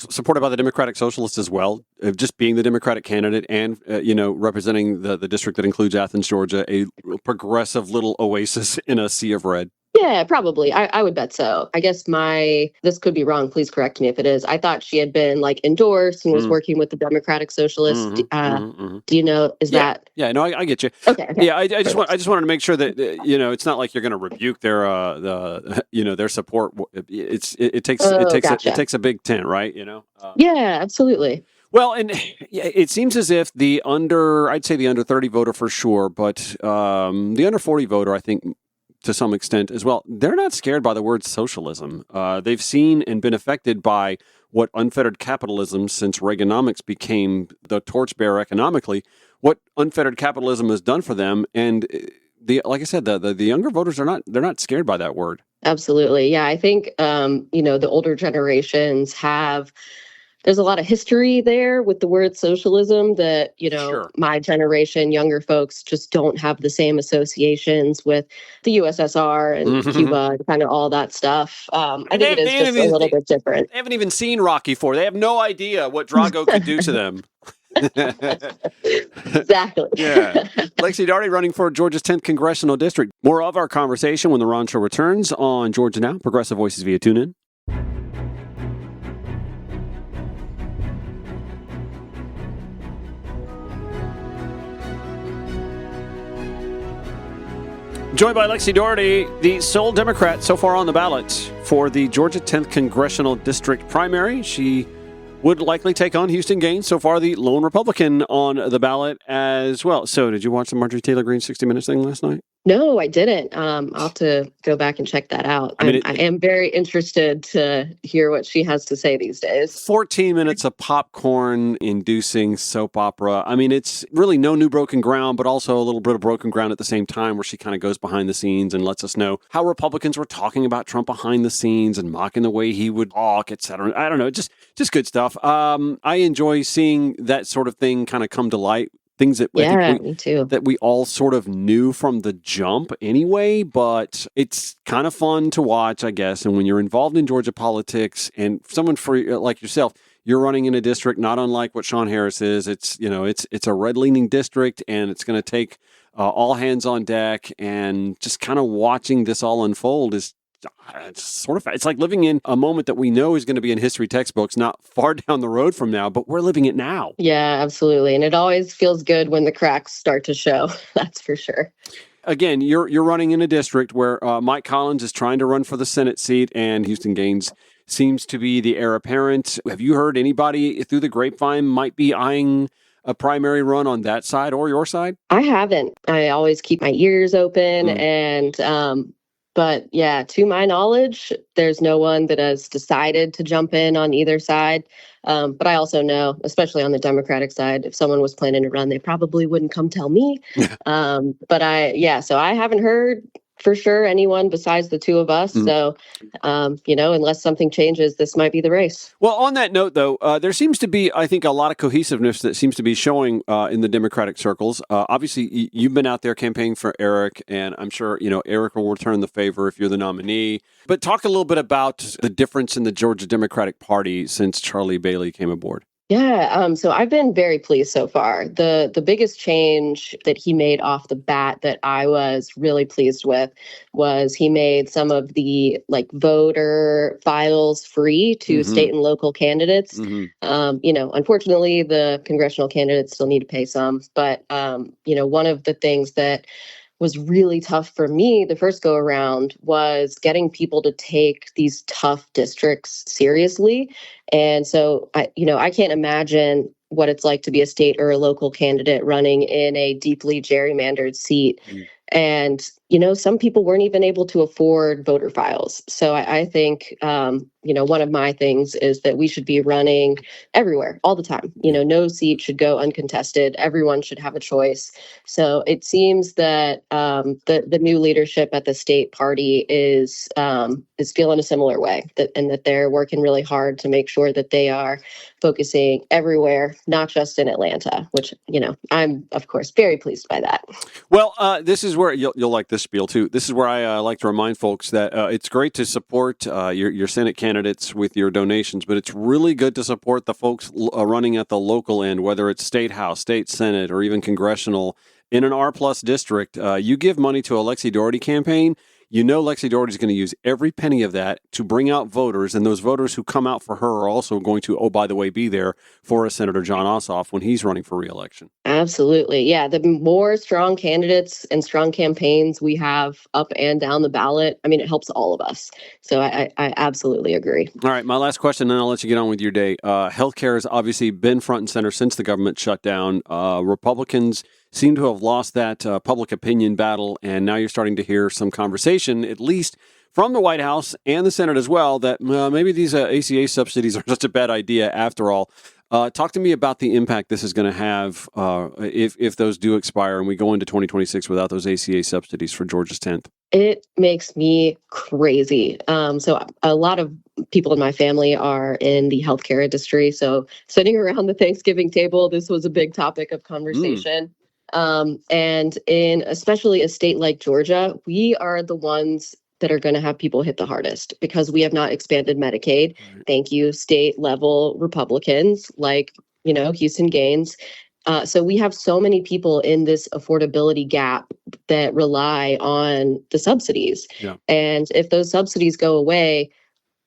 supported by the Democratic Socialists as well, just being the Democratic candidate and representing the district that includes Athens, Georgia, a progressive little oasis in a sea of red? Yeah, probably. I would bet so. I guess this could be wrong. Please correct me if it is. I thought she had been endorsed and was working with the Democratic Socialists. Do you know? Is that? Yeah, no, I get you. Okay. Yeah, I just wanted to make sure that it's not like you're going to rebuke their their support. It takes a big tent, right? Yeah, absolutely. Well, and it seems as if I'd say the under 30 voter for sure, but the under 40 voter, I think, to some extent as well, they're not scared by the word socialism. They've seen and been affected by what unfettered capitalism, since Reaganomics became the torchbearer economically, what unfettered capitalism has done for them. And like I said, the younger voters they're not scared by that word. Absolutely. Yeah, I think the older generations there's a lot of history there with the word socialism that, Sure. My generation, younger folks just don't have the same associations with the USSR and Cuba and kind of all that stuff. I think it is just a little bit different. They haven't even seen Rocky IV. They have no idea what Drago could do to them. Exactly. Yeah. Lexi Doherty running for Georgia's 10th congressional district. More of our conversation when the Ron Show returns on Georgia Now, Progressive Voices via TuneIn. Joined by Lexi Doherty, the sole Democrat so far on the ballot for the Georgia 10th Congressional District primary. She would likely take on Houston Gaines, so far the lone Republican on the ballot as well. So did you watch the Marjorie Taylor Greene 60 Minutes thing last night? No, I didn't. I'll have to go back and check that out. I am very interested to hear what she has to say these days. 14 minutes of popcorn-inducing soap opera. I mean, it's really no new broken ground, but also a little bit of broken ground at the same time, where she kind of goes behind the scenes and lets us know how Republicans were talking about Trump behind the scenes and mocking the way he would talk, et cetera. I don't know, just good stuff. I enjoy seeing that sort of thing kind of come to light. Things that me too. That we all sort of knew from the jump anyway, but it's kind of fun to watch, I guess. And when you're involved in Georgia politics, and someone like yourself, you're running in a district not unlike what Sean Harris is. It's a red-leaning district, and it's going to take all hands on deck. And just kind of watching this all unfold is it's like living in a moment that we know is going to be in history textbooks not far down the road from now, but we're living it now. Yeah, absolutely. And it always feels good when the cracks start to show. That's for sure. Again, you're running in a district where Mike Collins is trying to run for the Senate seat, and Houston Gaines seems to be the heir apparent. Have you heard anybody through the grapevine might be eyeing a primary run on that side or your side? I haven't. I always keep my ears open but yeah, to my knowledge, there's no one that has decided to jump in on either side. But I also know, especially on the Democratic side, if someone was planning to run, they probably wouldn't come tell me. So I haven't heard for sure anyone besides the two of us. So, unless something changes, this might be the race. Well, on that note, though, there seems to be, I think, a lot of cohesiveness that seems to be showing in the Democratic circles. Obviously, you've been out there campaigning for Eric, and I'm sure, Eric will return the favor if you're the nominee. But talk a little bit about the difference in the Georgia Democratic Party since Charlie Bailey came aboard. Yeah, so I've been very pleased so far. The biggest change that he made off the bat that I was really pleased with was he made some of the voter files free to state and local candidates. Unfortunately, the congressional candidates still need to pay some. But, one of the things that was really tough for me the first go around was getting people to take these tough districts seriously. And so I can't imagine what it's like to be a state or a local candidate running in a deeply gerrymandered seat. And, some people weren't even able to afford voter files. So I think, one of my things is that we should be running everywhere all the time. No seat should go uncontested. Everyone should have a choice. So it seems that the new leadership at the state party is feeling a similar way, and that they're working really hard to make sure that they are focusing everywhere, not just in Atlanta, which, I'm, of course, very pleased by that. Well, this is where you'll like this spiel, too. This is where I like to remind folks that it's great to support your Senate candidates with your donations, but it's really good to support the folks running at the local end, whether it's state house, state senate, or even congressional. In an R-plus district, you give money to a Lexi Doherty campaign, Lexi Doherty is going to use every penny of that to bring out voters, and those voters who come out for her are also going to, oh, by the way, be there for Senator John Ossoff when he's running for re-election. Absolutely. Yeah, the more strong candidates and strong campaigns we have up and down the ballot, it helps all of us. So I absolutely agree. All right, my last question, then I'll let you get on with your day. Healthcare has obviously been front and center since the government shut down. Republicans seem to have lost that public opinion battle, and now you're starting to hear some conversation, at least from the White House and the Senate as well, that maybe these ACA subsidies are just a bad idea after all. Talk to me about the impact this is going to have if those do expire and we go into 2026 without those ACA subsidies for Georgia's 10th. It makes me crazy. So a lot of people in my family are in the healthcare industry. So sitting around the Thanksgiving table, this was a big topic of conversation. And in especially a state like Georgia, we are the ones that are going to have people hit the hardest because we have not expanded Medicaid. Thank you, state level Republicans like, Houston Gaines. So we have so many people in this affordability gap that rely on the subsidies. Yeah. And if those subsidies go away,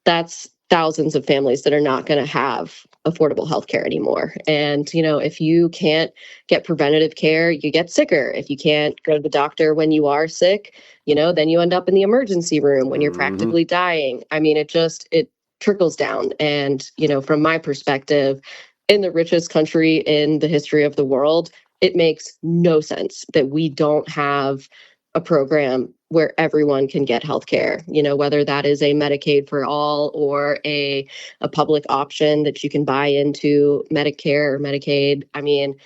that's thousands of families that are not going to have affordable health care anymore. And, if you can't get preventative care, you get sicker. If you can't go to the doctor when you are sick, then you end up in the emergency room when you're practically dying. I mean, it trickles down. And, from my perspective, in the richest country in the history of the world, it makes no sense that we don't have a program where everyone can get health care, whether that is a Medicaid for all or a public option that you can buy into Medicare or Medicaid. I mean,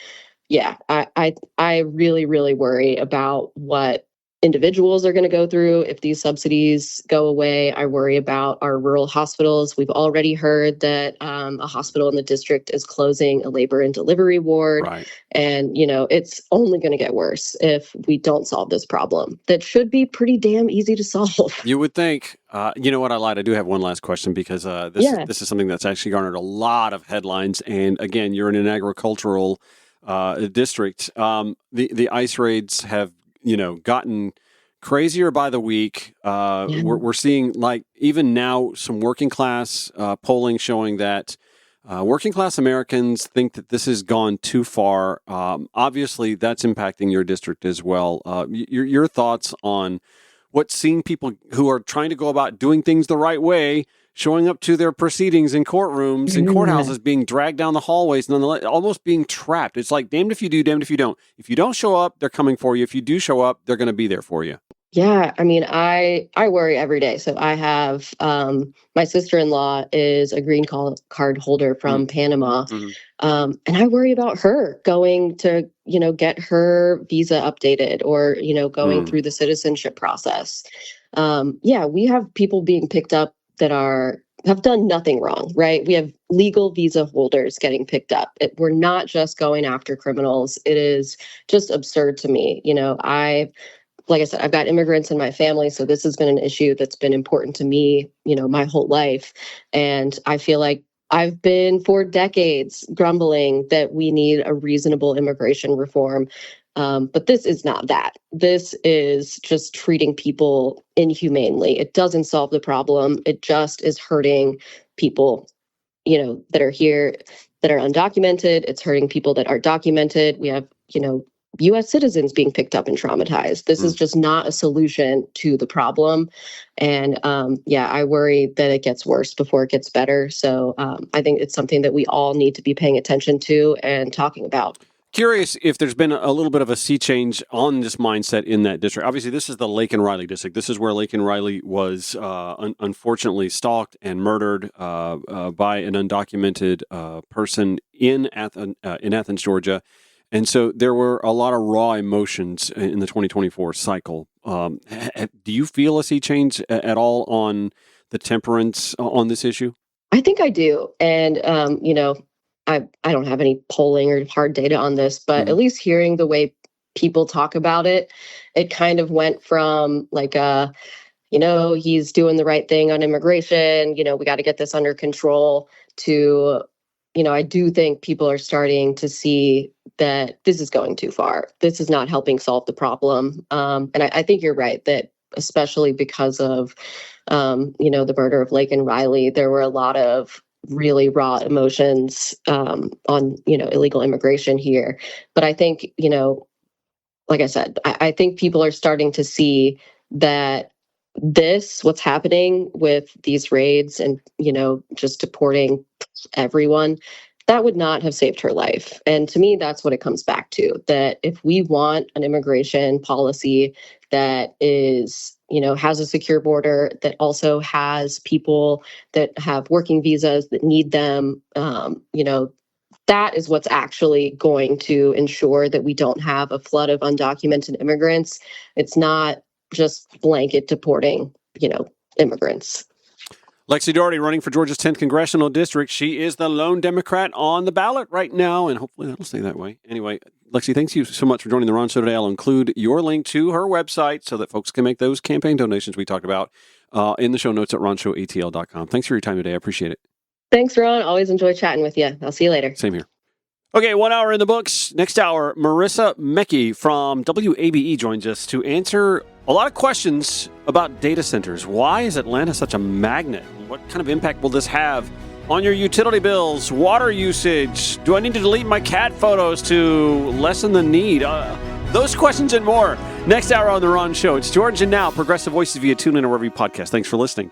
yeah, I really, really worry about what individuals are going to go through if these subsidies go away. I worry about our rural hospitals. We've already heard that a hospital in the district is closing a labor and delivery ward. Right. And, it's only going to get worse if we don't solve this problem that should be pretty damn easy to solve. You would think. You know what? I lied. I do have one last question because this is something that's actually garnered a lot of headlines. And again, you're in an agricultural district. The ICE raids have gotten crazier by the week. We're seeing, like, even now, some working class polling showing that working class Americans think that this has gone too far. Obviously, that's impacting your district as well. Your thoughts on what's seeing people who are trying to go about doing things the right way, showing up to their proceedings in courtrooms and courthouses, being dragged down the hallways, and almost being trapped. It's like, damned if you do, damned if you don't. If you don't show up, they're coming for you. If you do show up, they're going to be there for you. Yeah, I mean, I worry every day. So I have my sister-in-law is a green card holder from Panama, and I worry about her going to get her visa updated or going through the citizenship process. We have people being picked up that have done nothing wrong, right? We have legal visa holders getting picked up. We're not just going after criminals. It is just absurd to me. Like I said, I've got immigrants in my family, so this has been an issue that's been important to me, my whole life. And I feel like I've been for decades grumbling that we need a reasonable immigration reform. But this is not that. This is just treating people inhumanely. It doesn't solve the problem. It just is hurting people, that are here, that are undocumented. It's hurting people that are documented. We have, U.S. citizens being picked up and traumatized. This is just not a solution to the problem. And I worry that it gets worse before it gets better. So I think it's something that we all need to be paying attention to and talking about. Curious if there's been a little bit of a sea change on this mindset in that district. Obviously, this is the Laken Riley district. This is where Laken Riley was unfortunately stalked and murdered by an undocumented person in Athens, Georgia. And so there were a lot of raw emotions in the 2024 cycle. Do you feel a sea change at all on the temperance on this issue? I think I do. And, I don't have any polling or hard data on this, but at least hearing the way people talk about it, it kind of went from like he's doing the right thing on immigration, we got to get this under control, to, I do think people are starting to see that this is going too far. This is not helping solve the problem. And I think you're right that especially because of, the murder of Laken Riley, there were a lot of really raw emotions on, illegal immigration here. But I think, like I said, I think people are starting to see that what's happening with these raids and, just deporting everyone, that would not have saved her life. And to me, that's what it comes back to, that if we want an immigration policy that is, has a secure border, that also has people that have working visas that need them, that is what's actually going to ensure that we don't have a flood of undocumented immigrants. It's not just blanket deporting, immigrants. Lexi Doherty running for Georgia's 10th congressional district. She is the lone Democrat on the ballot right now, and hopefully that'll stay that way. Anyway, Lexi, thanks you so much for joining the Ron Show today. I'll include your link to her website so that folks can make those campaign donations we talked about in the show notes at ronshowatl.com. Thanks for your time today. I appreciate it. Thanks, Ron. Always enjoy chatting with you. I'll see you later. Same here. Okay, 1 hour in the books. Next hour, Marissa Mecki from WABE joins us to answer A lot of questions about data centers. Why is Atlanta such a magnet? What kind of impact will this have on your utility bills, water usage? Do I need to delete my cat photos to lessen the need? Those questions and more. Next hour on The Ron Show. It's Georgia Now, Progressive Voices via TuneIn or wherever you podcast. Thanks for listening.